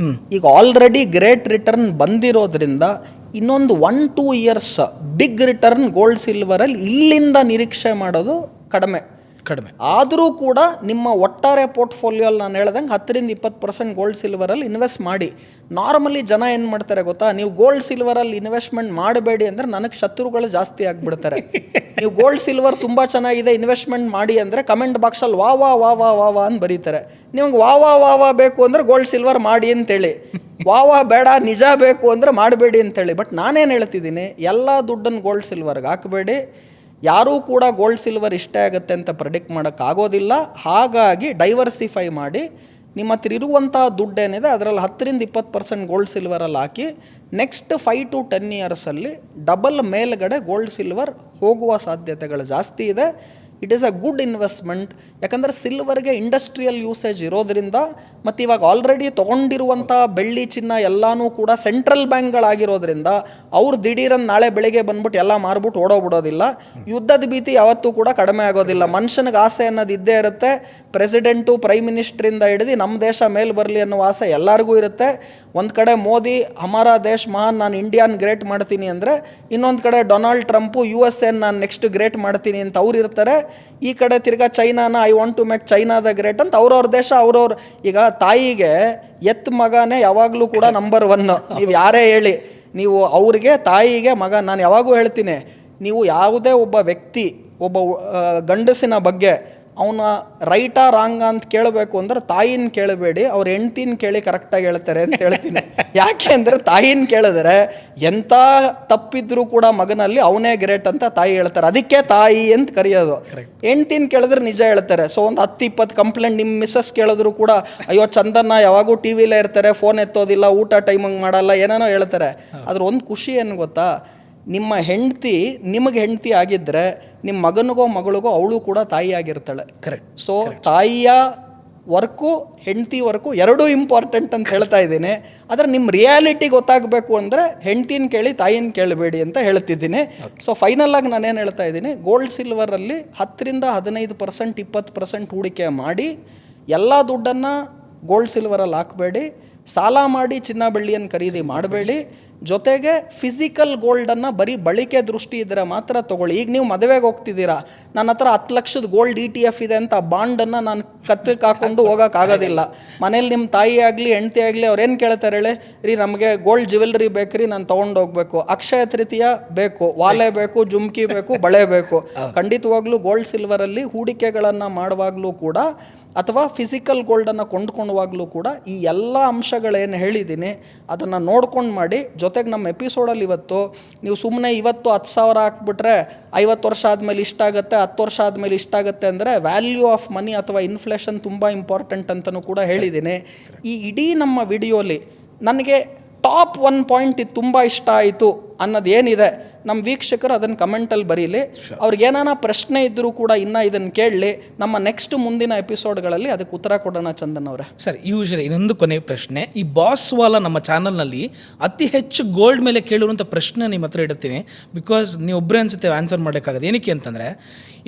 ಈಗ ಆಲ್ರೆಡಿ ಗ್ರೇಟ್ ರಿಟರ್ನ್ ಬಂದಿರೋದ್ರಿಂದ ಇನ್ನೊಂದು 1-2 ಇಯರ್ಸ್ ಬಿಗ್ ರಿಟರ್ನ್ ಗೋಲ್ಡ್ ಸಿಲ್ವರಲ್ಲಿ ಇಲ್ಲಿಂದ ನಿರೀಕ್ಷೆ ಮಾಡೋದು ಕಡಿಮೆ. ಆದರೂ ಕೂಡ ನಿಮ್ಮ ಒಟ್ಟಾರೆ ಪೋರ್ಟ್ಫೋಲಿಯೋಲ್ಲಿ ನಾನು ಹೇಳ್ದಂಗೆ 10-20% ಗೋಲ್ಡ್ ಸಿಲ್ವರಲ್ಲಿ ಇನ್ವೆಸ್ಟ್ ಮಾಡಿ. ನಾರ್ಮಲಿ ಜನ ಏನು ಮಾಡ್ತಾರೆ ಗೊತ್ತಾ, ನೀವು ಗೋಲ್ಡ್ ಸಿಲ್ವರಲ್ಲಿ ಇನ್ವೆಸ್ಟ್ಮೆಂಟ್ ಮಾಡಬೇಡಿ ಅಂದರೆ ನನಗೆ ಶತ್ರುಗಳು ಜಾಸ್ತಿ ಆಗಿಬಿಡ್ತಾರೆ. ನೀವು ಗೋಲ್ಡ್ ಸಿಲ್ವರ್ ತುಂಬ ಚೆನ್ನಾಗಿದೆ ಇನ್ವೆಸ್ಟ್ಮೆಂಟ್ ಮಾಡಿ ಅಂದರೆ ಕಮೆಂಟ್ ಬಾಕ್ಸಲ್ಲಿ ವಾ ವಾ ವಾ ವಾ ವಾ ವಾ ಅಂತ ಬರೀತಾರೆ. ನಿಮ್ಗೆ ವಾ ವಾ ವಾ ವಾ ಬೇಕು ಅಂದರೆ ಗೋಲ್ಡ್ ಸಿಲ್ವರ್ ಮಾಡಿ ಅಂತೇಳಿ, ವಾ ವಾ ಬೇಡ ನಿಜ ಬೇಕು ಅಂದರೆ ಮಾಡಬೇಡಿ ಅಂತೇಳಿ. ಬಟ್ ನಾನೇನು ಹೇಳ್ತಿದ್ದೀನಿ, ಎಲ್ಲ ದುಡ್ಡನ್ನು ಗೋಲ್ಡ್ ಸಿಲ್ವರ್ಗೆ ಹಾಕಬೇಡಿ. ಯಾರೂ ಕೂಡ ಗೋಲ್ಡ್ ಸಿಲ್ವರ್ ಇಷ್ಟೇ ಆಗುತ್ತೆ ಅಂತ ಪ್ರೆಡಿಕ್ಟ್ ಮಾಡೋಕ್ಕಾಗೋದಿಲ್ಲ. ಹಾಗಾಗಿ ಡೈವರ್ಸಿಫೈ ಮಾಡಿ, ನಿಮ್ಮ ಹತ್ರ ಇರುವಂಥ ದುಡ್ಡೇನಿದೆ ಅದರಲ್ಲಿ 10-20% ಗೋಲ್ಡ್ ಸಿಲ್ವರಲ್ಲಿ ಹಾಕಿ ನೆಕ್ಸ್ಟ್ 5 to 10 ಇಯರ್ಸಲ್ಲಿ ಡಬಲ್ ಮೇಲ್ಗಡೆ ಗೋಲ್ಡ್ ಸಿಲ್ವರ್ ಹೋಗುವ ಸಾಧ್ಯತೆಗಳು ಜಾಸ್ತಿ ಇದೆ. It is a good investment. ಯಾಕಂದರೆ ಸಿಲ್ವರ್ಗೆ ಇಂಡಸ್ಟ್ರಿಯಲ್ ಯೂಸೇಜ್ ಇರೋದ್ರಿಂದ, ಮತ್ತು ಇವಾಗ ಆಲ್ರೆಡಿ ತೊಗೊಂಡಿರುವಂಥ ಬೆಳ್ಳಿ ಚಿನ್ನ ಎಲ್ಲನೂ ಕೂಡ ಸೆಂಟ್ರಲ್ ಬ್ಯಾಂಕ್ಗಳಾಗಿರೋದ್ರಿಂದ ಅವ್ರು ದಿಢೀರನ್ನು ನಾಳೆ ಬೆಳಿಗ್ಗೆ ಬಂದ್ಬಿಟ್ಟು ಎಲ್ಲ ಮಾರ್ಬಿಟ್ಟು ಓಡೋಗ್ಬಿಡೋದಿಲ್ಲ. ಯುದ್ಧದ ಭೀತಿ ಯಾವತ್ತೂ ಕೂಡ ಕಡಿಮೆ ಆಗೋದಿಲ್ಲ. ಮನುಷ್ಯನಿಗೆ ಆಸೆ ಅನ್ನೋದು ಇದ್ದೇ ಇರುತ್ತೆ. ಪ್ರೆಸಿಡೆಂಟು, ಪ್ರೈಮ್ ಮಿನಿಸ್ಟ್ರಿಂದ ಹಿಡಿದು ನಮ್ಮ ದೇಶ ಮೇಲೆ ಬರಲಿ ಅನ್ನೋ ಆಸೆ ಎಲ್ಲರಿಗೂ ಇರುತ್ತೆ. ಒಂದು ಕಡೆ ಮೋದಿ ಹಮಾರ ದೇಶ್ ಮಹಾನ್, ನಾನು ಇಂಡಿಯಾನ್ ಗ್ರೇಟ್ ಮಾಡ್ತೀನಿ ಅಂದರೆ, ಇನ್ನೊಂದು ಕಡೆ ಡೊನಾಲ್ಡ್ ಟ್ರಂಪು USA ನಾನು ನೆಕ್ಸ್ಟ್ ಗ್ರೇಟ್ ಮಾಡ್ತೀನಿ ಅಂತ ಅವ್ರು ಇರ್ತಾರೆ. ಈ ಕಡೆ ತಿರ್ಗಾ ಚೈನಾನ ಐ ವಾಂಟ್ ಟು ಮೇಕ್ ಚೈನಾದ ಗ್ರೇಟ್ ಅಂತ ಅವ್ರವ್ರ ದೇಶ ಅವ್ರವ್ರು. ಈಗ ತಾಯಿಗೆ ಮಗನೇ ಯಾವಾಗಲೂ ಕೂಡ ನಂಬರ್ 1. ನೀವು ಯಾರೇ ಹೇಳಿ, ನೀವು ಅವ್ರಿಗೆ ತಾಯಿಗೆ ಮಗ. ನಾನು ಯಾವಾಗೂ ಹೇಳ್ತೀನಿ, ನೀವು ಯಾವುದೇ ಒಬ್ಬ ವ್ಯಕ್ತಿ, ಒಬ್ಬ ಗಂಡಸಿನ ಬಗ್ಗೆ ಅವನ ರೈಟಾ ರಾಂಗ ಅಂತ ಕೇಳಬೇಕು ಅಂದ್ರೆ ತಾಯಿನ ಕೇಳಬೇಡಿ, ಅವ್ರ ಹೆಂಡ್ತಿನ ಕೇಳಿ ಕರೆಕ್ಟಾಗಿ ಹೇಳ್ತಾರೆ ಅಂತ ಹೇಳ್ತೀನಿ. ಯಾಕೆ ಅಂದರೆ ತಾಯಿನ ಕೇಳಿದ್ರೆ ಎಂಥ ತಪ್ಪಿದ್ರೂ ಕೂಡ ಮಗನಲ್ಲಿ ಅವನೇ ಗ್ರೇಟ್ ಅಂತ ತಾಯಿ ಹೇಳ್ತಾರೆ. ಅದಕ್ಕೆ ತಾಯಿ ಅಂತ ಕರೆಯೋದು. ಹೆಂಡ್ತಿನ ಕೇಳಿದ್ರೆ ನಿಜ ಹೇಳ್ತಾರೆ. ಸೊ ಒಂದು 10-20 ಕಂಪ್ಲೇಂಟ್ ನಿಮ್ಮ ಮಿಸ್ಸಸ್ ಕೇಳಿದ್ರು ಕೂಡ, ಅಯ್ಯೋ ಚಂದನ್ನ ಯಾವಾಗೂ ಟಿ ವಿಲೇ ಇರ್ತಾರೆ, ಫೋನ್ ಎತ್ತೋದಿಲ್ಲ, ಊಟ ಟೈಮಿಂಗ್ ಮಾಡಲ್ಲ, ಏನೇನೋ ಹೇಳ್ತಾರೆ. ಅದ್ರ ಒಂದು ಖುಷಿ ಏನು ಗೊತ್ತಾ, ನಿಮ್ಮ ಹೆಂಡ್ತಿ ನಿಮಗೆ ಹೆಂಡ್ತಿ ಆಗಿದ್ದರೆ ನಿಮ್ಮ ಮಗನಿಗೋ ಮಗಳಿಗೋ ಅವಳು ಕೂಡ ತಾಯಿ ಆಗಿರ್ತಾಳೆ. ಕರೆಕ್ಟ್. ಸೊ ತಾಯಿಯ ವರ್ಕು ಹೆಂಡತಿ ವರ್ಕು ಎರಡೂ ಇಂಪಾರ್ಟೆಂಟ್ ಅಂತ ಹೇಳ್ತಾ ಇದ್ದೀನಿ. ಆದರೆ ನಿಮ್ಮ ರಿಯಾಲಿಟಿ ಗೊತ್ತಾಗಬೇಕು ಅಂದರೆ ಹೆಂಡ್ತಿನ ಕೇಳಿ ತಾಯಿನ ಕೇಳಬೇಡಿ ಅಂತ ಹೇಳ್ತಿದ್ದೀನಿ. ಸೊ ಫೈನಲ್ ಆಗಿ ನಾನೇನು ಹೇಳ್ತಾ ಇದ್ದೀನಿ, ಗೋಲ್ಡ್ ಸಿಲ್ವರಲ್ಲಿ 10-15% 20% ಹೂಡಿಕೆ ಮಾಡಿ ಎಲ್ಲ ದುಡ್ಡನ್ನು ಗೋಲ್ಡ್ ಸಿಲ್ವರಲ್ಲಿ ಹಾಕಬೇಡಿ. ಸಾಲ ಮಾಡಿ ಚಿನ್ನ ಬೆಳ್ಳಿಯನ್ನು ಖರೀದಿ ಮಾಡಬೇಡಿ. ಜೊತೆಗೆ ಫಿಸಿಕಲ್ ಗೋಲ್ಡನ್ನು ಬರೀ ಬಳಕೆ ದೃಷ್ಟಿ ಇದ್ದರೆ ಮಾತ್ರ ತೊಗೊಳ್ಳಿ. ಈಗ ನೀವು ಮದುವೆಗೆ ಹೋಗ್ತಿದ್ದೀರಾ, ನನ್ನ ಹತ್ರ 10 ಲಕ್ಷದ ಗೋಲ್ಡ್ ETF ಇದೆ ಅಂತ ಬಾಂಡನ್ನು ನಾನು ಕತ್ತಕ್ಕೆ ಹಾಕ್ಕೊಂಡು ಹೋಗೋಕ್ಕಾಗೋದಿಲ್ಲ. ಮನೇಲಿ ನಿಮ್ಮ ತಾಯಿ ಆಗಲಿ ಹೆಂಡತಿ ಆಗಲಿ ಅವ್ರೇನು ಕೇಳ್ತಾರೆ ಹೇಳಿ, ರೀ ನಮಗೆ ಗೋಲ್ಡ್ ಜ್ಯುವೆಲ್ರಿ ಬೇಕ್ರಿ, ನಾನು ತೊಗೊಂಡೋಗ್ಬೇಕು, ಅಕ್ಷಯ ತೃತೀಯ ಬೇಕು, ವಾಲೆ ಬೇಕು, ಜುಮ್ಕಿ ಬೇಕು, ಬಳೆ ಬೇಕು. ಖಂಡಿತವಾಗ್ಲೂ ಗೋಲ್ಡ್ ಸಿಲ್ವರಲ್ಲಿ ಹೂಡಿಕೆಗಳನ್ನು ಮಾಡುವಾಗಲೂ ಕೂಡ ಅಥವಾ ಫಿಸಿಕಲ್ ಗೋಲ್ಡನ್ನು ಕೊಂಡ್ಕೊಳ್ಳುವಾಗಲೂ ಕೂಡ ಈ ಎಲ್ಲ ಅಂಶಗಳೇನು ಹೇಳಿದ್ದೀನಿ ಅದನ್ನು ನೋಡ್ಕೊಂಡು ಮಾಡಿ. ಜೊತೆಗೆ ನಮ್ಮ ಎಪಿಸೋಡಲ್ಲಿ ಇವತ್ತು ನೀವು ಸುಮ್ಮನೆ ಇವತ್ತು 10,000 ಹಾಕ್ಬಿಟ್ರೆ 50 ವರ್ಷ ಆದಮೇಲೆ ಇಷ್ಟಾಗುತ್ತೆ, 10 ವರ್ಷ ಆದಮೇಲೆ ಇಷ್ಟಾಗುತ್ತೆ ಅಂದರೆ ವ್ಯಾಲ್ಯೂ ಆಫ್ ಮನಿ ಅಥವಾ ಇನ್ಫ್ಲೇಷನ್ ತುಂಬ ಇಂಪಾರ್ಟೆಂಟ್ ಅಂತಲೂ ಕೂಡ ಹೇಳಿದ್ದೀನಿ. ಈ ಇಡೀ ನಮ್ಮ ವಿಡಿಯೋಲಿ ನನಗೆ ಟಾಪ್ 1 ಪಾಯಿಂಟ್ ಇದು ತುಂಬ ಇಷ್ಟ ಆಯಿತು ಅನ್ನೋದು ಏನಿದೆ, ನಮ್ಮ ವೀಕ್ಷಕರು ಅದನ್ನು ಕಮೆಂಟಲ್ಲಿ ಬರೀಲಿ. ಅವ್ರಿಗೇನಾನ ಪ್ರಶ್ನೆ ಇದ್ದರೂ ಕೂಡ ಇನ್ನೂ ಇದನ್ನು ಕೇಳಲಿ. ನಮ್ಮ ನೆಕ್ಸ್ಟ್ ಮುಂದಿನ ಎಪಿಸೋಡ್ಗಳಲ್ಲಿ ಅದಕ್ಕೆ ಉತ್ತರ ಕೊಡೋಣ. ಚಂದನ್ ಅವರೇ ಸರ್, ಯೂಶಲಿ ಇನ್ನೊಂದು ಕೊನೆ ಪ್ರಶ್ನೆ, ಈ ಬಾಸ್ ವಾಲ ನಮ್ಮ ಚಾನಲ್ನಲ್ಲಿ ಅತಿ ಹೆಚ್ಚು ಗೋಲ್ಡ್ ಮೇಲೆ ಕೇಳಿರುವಂಥ ಪ್ರಶ್ನೆ ನಿಮ್ಮ ಹತ್ರ ಇಡ್ತೀನಿ. ಬಿಕಾಸ್ ನೀವು ಒಬ್ಬರೇ ಅನ್ಸುತ್ತೆ ಆನ್ಸರ್ ಮಾಡೋಕ್ಕಾಗದು. ಏನಕ್ಕೆ ಅಂತಂದರೆ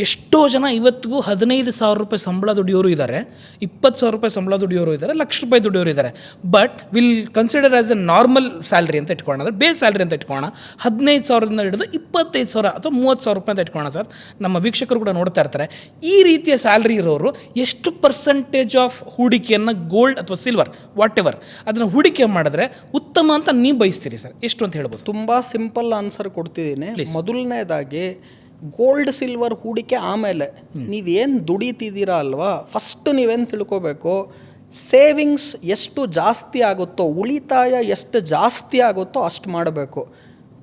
ಎಷ್ಟೋ ಜನ ಇವತ್ತಿಗೂ 15,000 ರೂಪಾಯಿ ಸಂಬಳ ದುಡಿಯೋರು ಇದ್ದಾರೆ, 20,000 ರೂಪಾಯಿ ಸಂಬಳ ದುಡಿಯೋರು ಇದ್ದಾರೆ, ₹1,00,000 ದುಡಿಯೋರು ಇದ್ದಾರೆ. But will consider as A normal salary ಅಂತ ಇಟ್ಕೊಳ್ಳೋಣ, ಅಂದರೆ ಬೇಸ್ ಸ್ಯಾಲ್ರಿ ಅಂತ ಇಟ್ಕೊಳ್ಳೋಣ. 15,000 ಹಿಡಿದು 25,000 ಅಥವಾ 30,000 ರೂಪಾಯಿ ಅಂತ ಇಟ್ಕೊಳ್ಳೋಣ ಸರ್. ನಮ್ಮ ವೀಕ್ಷಕರು ಕೂಡ ನೋಡ್ತಾ ಇರ್ತಾರೆ. ಈ ರೀತಿಯ ಸ್ಯಾಲ್ರಿ ಇರೋರು ಎಷ್ಟು ಪರ್ಸೆಂಟೇಜ್ ಆಫ್ ಹೂಡಿಕೆಯನ್ನು ಗೋಲ್ಡ್ ಅಥವಾ ಸಿಲ್ವರ್ ವಾಟ್ ಎವರ್ ಅದನ್ನು ಹೂಡಿಕೆ ಮಾಡಿದ್ರೆ ಉತ್ತಮ ಅಂತ ನೀವು ಬಯಸ್ತೀರಿ ಸರ್? ಎಷ್ಟು ಅಂತ ಹೇಳ್ಬೋದು? ತುಂಬ ಸಿಂಪಲ್ ಆನ್ಸರ್ ಕೊಡ್ತಿದ್ದೀನಿ. ಮೊದಲನೇದಾಗಿ ಗೋಲ್ಡ್ ಸಿಲ್ವರ್ ಹೂಡಿಕೆ ಆಮೇಲೆ ನೀವೇನು ದುಡಿತಿದ್ದೀರಾ ಅಲ್ವಾ, ಫಸ್ಟ್ ನೀವೇನು ತಿಳ್ಕೊಬೇಕು, ಸೇವಿಂಗ್ಸ್ ಎಷ್ಟು ಜಾಸ್ತಿ ಆಗುತ್ತೋ, ಉಳಿತಾಯ ಎಷ್ಟು ಜಾಸ್ತಿ ಆಗುತ್ತೋ ಅಷ್ಟು ಮಾಡಬೇಕು.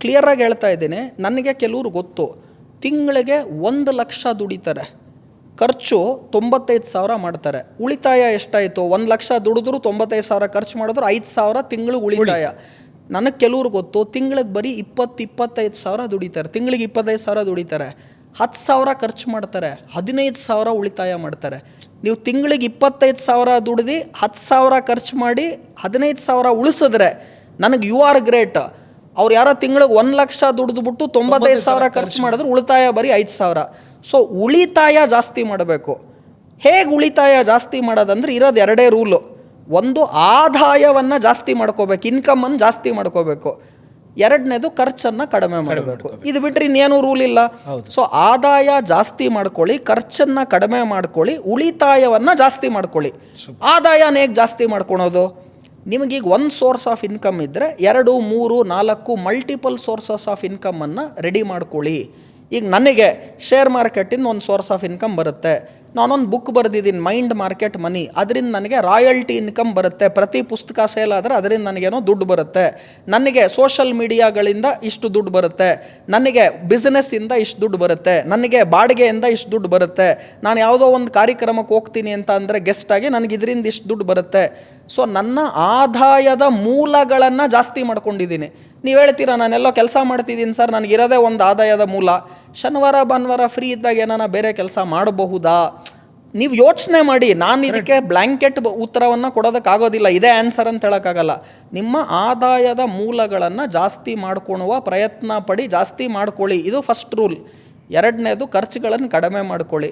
ಕ್ಲಿಯರಾಗಿ ಹೇಳ್ತಾ ಇದ್ದೀನಿ. ನನಗೆ ಕೆಲವ್ರು ಗೊತ್ತು, ತಿಂಗಳಿಗೆ 1,00,000 ದುಡಿತಾರೆ, ಖರ್ಚು 95,000 ಮಾಡ್ತಾರೆ. ಉಳಿತಾಯ ಎಷ್ಟಾಯಿತು? 1,00,000 ದುಡಿದ್ರು 95,000 ಖರ್ಚು ಮಾಡಿದ್ರು 5,000 ತಿಂಗಳು ಉಳಿತಾಯ. ನನಗೆ ಕೆಲವ್ರು ಗೊತ್ತು, ತಿಂಗಳಿಗೆ ಬರೀ 20-25,000 ದುಡಿತಾರೆ, ತಿಂಗಳಿಗೆ 25,000 ದುಡಿತಾರೆ, 10,000 ಖರ್ಚು ಮಾಡ್ತಾರೆ, 15,000 ಉಳಿತಾಯ ಮಾಡ್ತಾರೆ. ನೀವು ತಿಂಗಳಿಗೆ 25,000 ದುಡ್ದು 10,000 ಖರ್ಚು ಮಾಡಿ 15,000 ಉಳಿಸಿದ್ರೆ ನನಗೆ ಯು ಆರ್ ಗ್ರೇಟ್. ಅವ್ರು ಯಾರೋ ತಿಂಗಳಿಗೆ 1,00,000 ದುಡಿದ್ಬಿಟ್ಟು 95,000 ಖರ್ಚು ಮಾಡಿದ್ರು ಉಳಿತಾಯ ಬರೀ 5,000. ಸೊ ಉಳಿತಾಯ ಜಾಸ್ತಿ ಮಾಡಬೇಕು. ಹೇಗೆ ಉಳಿತಾಯ ಜಾಸ್ತಿ ಮಾಡೋದಂದ್ರೆ ಇರೋದು ಎರಡೇ ರೂಲು. ಒಂದು, ಆದಾಯವನ್ನು ಜಾಸ್ತಿ ಮಾಡ್ಕೋಬೇಕು, ಇನ್ಕಮನ್ನು ಜಾಸ್ತಿ ಮಾಡ್ಕೋಬೇಕು. ಎರಡನೇದು, ಖರ್ಚನ್ನು ಕಡಿಮೆ ಮಾಡಬೇಕು. ಇದು ಬಿಟ್ಟರೆ ಇನ್ನೇನು ರೂಲ್ ಇಲ್ಲ. ಸೊ ಆದಾಯ ಜಾಸ್ತಿ ಮಾಡ್ಕೊಳ್ಳಿ, ಖರ್ಚನ್ನು ಕಡಿಮೆ ಮಾಡ್ಕೊಳ್ಳಿ, ಉಳಿತಾಯವನ್ನು ಜಾಸ್ತಿ ಮಾಡ್ಕೊಳ್ಳಿ. ಆದಾಯನ ಹೇಗೆ ಜಾಸ್ತಿ ಮಾಡ್ಕೊಳೋದು? ನಿಮಗೀಗ ಒಂದು ಸೋರ್ಸ್ ಆಫ್ ಇನ್ಕಮ್ ಇದ್ದರೆ 2, 3, 4 ಮಲ್ಟಿಪಲ್ ಸೋರ್ಸಸ್ ಆಫ್ ಇನ್ಕಮನ್ನು ರೆಡಿ ಮಾಡ್ಕೊಳ್ಳಿ. ಈಗ ನನಗೆ ಶೇರ್ ಮಾರ್ಕೆಟಿಂದ ಒಂದು ಸೋರ್ಸ್ ಆಫ್ ಇನ್ಕಮ್ ಬರುತ್ತೆ. ನಾನೊಂದು ಬುಕ್ ಬರೆದಿದ್ದೀನಿ, ಮೈಂಡ್ ಮಾರ್ಕೆಟ್ ಮನಿ, ಅದರಿಂದ ನನಗೆ ರಾಯಲ್ಟಿ ಇನ್ಕಮ್ ಬರುತ್ತೆ. ಪ್ರತಿ ಪುಸ್ತಕ ಸೇಲ್ ಆದರೆ ಅದರಿಂದ ನನಗೇನೋ ದುಡ್ಡು ಬರುತ್ತೆ. ನನಗೆ ಸೋಷಲ್ ಮೀಡಿಯಾಗಳಿಂದ ಇಷ್ಟು ದುಡ್ಡು ಬರುತ್ತೆ, ನನಗೆ ಬಿಸ್ನೆಸ್ಸಿಂದ ಇಷ್ಟು ದುಡ್ಡು ಬರುತ್ತೆ, ನನಗೆ ಬಾಡಿಗೆಯಿಂದ ಇಷ್ಟು ದುಡ್ಡು ಬರುತ್ತೆ, ನಾನು ಯಾವುದೋ ಒಂದು ಕಾರ್ಯಕ್ರಮಕ್ಕೆ ಹೋಗ್ತೀನಿ ಅಂತ ಅಂದರೆ ಗೆಸ್ಟಾಗಿ ನನಗೆ ಇದರಿಂದ ಇಷ್ಟು ದುಡ್ಡು ಬರುತ್ತೆ. ಸೊ ನನ್ನ ಆದಾಯದ ಮೂಲಗಳನ್ನು ಜಾಸ್ತಿ ಮಾಡ್ಕೊಂಡಿದ್ದೀನಿ. ನೀವು ಹೇಳ್ತೀರಾ ನಾನೆಲ್ಲೋ ಕೆಲಸ ಮಾಡ್ತಿದ್ದೀನಿ ಸರ್, ನನಗಿರೋದೇ ಒಂದು ಆದಾಯದ ಮೂಲ, ಶನಿವಾರ ಭಾನುವಾರ ಫ್ರೀ ಇದ್ದಾಗ ಏನಾನ ಬೇರೆ ಕೆಲಸ ಮಾಡಬಹುದಾ? ನೀವು ಯೋಚನೆ ಮಾಡಿ. ನಾನು ಇದಕ್ಕೆ ಬ್ಲ್ಯಾಂಕೆಟ್ ಉತ್ತರವನ್ನು ಕೊಡೋದಕ್ಕಾಗೋದಿಲ್ಲ, ಇದೇ ಆನ್ಸರ್ ಅಂತ ಹೇಳೋಕ್ಕಾಗಲ್ಲ. ನಿಮ್ಮ ಆದಾಯದ ಮೂಲಗಳನ್ನು ಜಾಸ್ತಿ ಮಾಡ್ಕೊಳ್ಳುವ ಪ್ರಯತ್ನ ಪಡಿ, ಜಾಸ್ತಿ ಮಾಡ್ಕೊಳ್ಳಿ. ಇದು ಫಸ್ಟ್ ರೂಲ್. ಎರಡನೇದು, ಖರ್ಚುಗಳನ್ನು ಕಡಿಮೆ ಮಾಡ್ಕೊಳ್ಳಿ.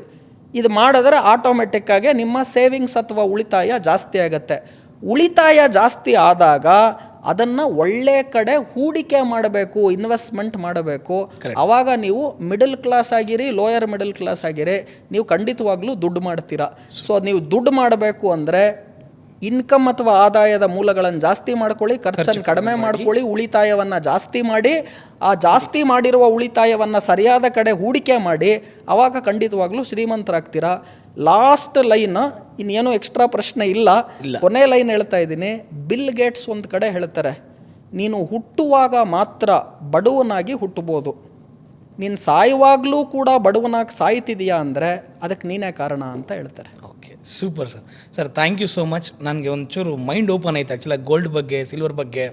ಇದು ಮಾಡಿದ್ರೆ ಆಟೋಮೆಟಿಕ್ಕಾಗಿ ನಿಮ್ಮ ಸೇವಿಂಗ್ಸ್ ಅಥವಾ ಉಳಿತಾಯ ಜಾಸ್ತಿ ಆಗುತ್ತೆ. ಉಳಿತಾಯ ಜಾಸ್ತಿ ಆದಾಗ ಅದನ್ನು ಒಳ್ಳೆ ಕಡೆ ಹೂಡಿಕೆ ಮಾಡಬೇಕು, ಇನ್ವೆಸ್ಟ್ಮೆಂಟ್ ಮಾಡಬೇಕು. ಆವಾಗ ನೀವು ಮಿಡಲ್ ಕ್ಲಾಸ್ ಆಗಿರಿ, ಲೋಯರ್ ಮಿಡಲ್ ಕ್ಲಾಸ್ ಆಗಿರಿ, ನೀವು ಖಂಡಿತವಾಗ್ಲೂ ದುಡ್ಡು ಮಾಡ್ತೀರಾ. ಸೊ ನೀವು ದುಡ್ಡು ಮಾಡಬೇಕು ಅಂದರೆ ಇನ್ಕಮ್ ಅಥವಾ ಆದಾಯದ ಮೂಲಗಳನ್ನು ಜಾಸ್ತಿ ಮಾಡ್ಕೊಳ್ಳಿ, ಖರ್ಚನ್ನು ಕಡಿಮೆ ಮಾಡ್ಕೊಳ್ಳಿ, ಉಳಿತಾಯವನ್ನು ಜಾಸ್ತಿ ಮಾಡಿ, ಆ ಜಾಸ್ತಿ ಮಾಡಿರುವ ಉಳಿತಾಯವನ್ನು ಸರಿಯಾದ ಕಡೆ ಹೂಡಿಕೆ ಮಾಡಿ. ಆವಾಗ ಖಂಡಿತವಾಗ್ಲೂ ಶ್ರೀಮಂತರಾಗ್ತೀರಾ. ಲಾಸ್ಟ್ ಲೈನ್, ಇನ್ನೇನು ಎಕ್ಸ್ಟ್ರಾ ಪ್ರಶ್ನೆ ಇಲ್ಲ, ಕೊನೆ ಲೈನ್ ಹೇಳ್ತಾ ಇದ್ದೀನಿ. ಬಿಲ್ ಗೇಟ್ಸ್ ಒಂದು ಕಡೆ ಹೇಳ್ತಾರೆ, ನೀನು ಹುಟ್ಟುವಾಗ ಮಾತ್ರ ಬಡವನಾಗಿ ಹುಟ್ಟಬೋದು, ನೀನು ಸಾಯುವಾಗಲೂ ಕೂಡ ಬಡವನಾಗಿ ಸಾಯ್ತಿದೀಯಾ ಅಂದರೆ ಅದಕ್ಕೆ ನೀನೇ ಕಾರಣ ಅಂತ ಹೇಳ್ತಾರೆ. Okay. Super sir thank you so much. ನನಗೆ ಒಂಚೂರು ಮೈಂಡ್ ಓಪನ್ ಆಯ್ತು ಆ್ಯಕ್ಚುಲಾಗಿ ಗೋಲ್ಡ್ ಬಗ್ಗೆ, ಸಿಲ್ವರ್ ಬಗ್ಗೆ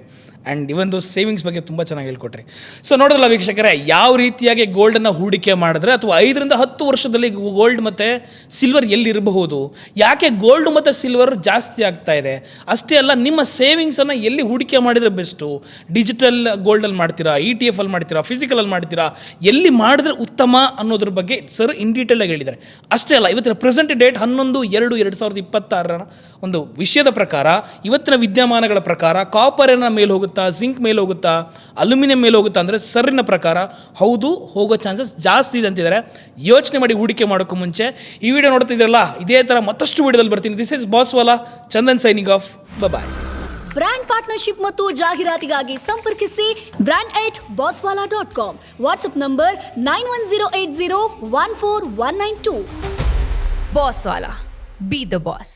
ಆ್ಯಂಡ್ ಇವೊಂದು ಸೇವಿಂಗ್ಸ್ ಬಗ್ಗೆ ತುಂಬ ಚೆನ್ನಾಗಿ ಹೇಳ್ಕೊಟ್ರಿ. ಸೊ ನೋಡೋದಲ್ಲ ವೀಕ್ಷಕರೇ, ಯಾವ ರೀತಿಯಾಗಿ ಗೋಲ್ಡನ್ನು ಹೂಡಿಕೆ ಮಾಡಿದ್ರೆ ಅಥವಾ 5ರಿಂದ 10 ವರ್ಷದಲ್ಲಿ ಗೋಲ್ಡ್ ಮತ್ತು ಸಿಲ್ವರ್ ಎಲ್ಲಿರಬಹುದು, ಯಾಕೆ ಗೋಲ್ಡ್ ಮತ್ತು ಸಿಲ್ವರ್ ಜಾಸ್ತಿ ಆಗ್ತಾ ಇದೆ, ಅಷ್ಟೇ ಅಲ್ಲ ನಿಮ್ಮ ಸೇವಿಂಗ್ಸನ್ನು ಎಲ್ಲಿ ಹೂಡಿಕೆ ಮಾಡಿದರೆ ಬೆಸ್ಟು, ಡಿಜಿಟಲ್ ಗೋಲ್ಡಲ್ಲಿ ಮಾಡ್ತೀರಾ, ETF ಅಲ್ಲಿ ಮಾಡ್ತೀರಾ, ಫಿಸಿಕಲಲ್ಲಿ ಮಾಡ್ತೀರಾ, ಎಲ್ಲಿ ಮಾಡಿದ್ರೆ ಉತ್ತಮ ಅನ್ನೋದ್ರ ಬಗ್ಗೆ ಸರ್ ಇನ್ ಡೀಟೇಲಾಗಿ ಹೇಳಿದ್ದಾರೆ. ಅಷ್ಟೇ ಅಲ್ಲ, ಇವತ್ತಿನ ಪ್ರೆಸೆಂಟ್ ಡೇಟ್ 11/2/2026 ಒಂದು ವಿಷಯದ ಪ್ರಕಾರ, ಇವತ್ತಿನ ವಿದ್ಯಮಾನಗಳ ಪ್ರಕಾರ ಕಾಪರಿನ ಮೇಲೆ ಹೋಗುತ್ತಾ, ಜಿಂಕ್ ಮೇಲೆ ಹೋಗುತ್ತಾ, ಅಲ್ಯೂಮಿನಿಯಂ ಮೇಲೆ ಹೋಗುತ್ತಾ ಅಂದರೆ ಸರ್ರಿನ ಪ್ರಕಾರ ಹೌದು, ಹೋಗೋ ಚಾನ್ಸಸ್ ಜಾಸ್ತಿ ಇದೆ ಅಂತಿದ್ದಾರೆ. ಯೋಚನೆ ಮಾಡಿ ಹೂಡಿಕೆ ಮಾಡೋಕ್ಕೂ ಮುಂಚೆ. ಈ ವಿಡಿಯೋ ನೋಡ್ತಿದ್ದೀರಲ್ಲ, ಇದೇ ಥರ ಮತ್ತಷ್ಟು ವಿಡಿಯೋದಲ್ಲಿ ಬರ್ತೀನಿ. This is Bosswala, Chandan signing off, bye. Brand partnership ಮತ್ತು ಜಾಹೀರಾತಿಗಾಗಿ ಸಂಪರ್ಕಿಸಿ brand@bosswala.com. WhatsApp number 9108014192. Bosswala. Be the boss.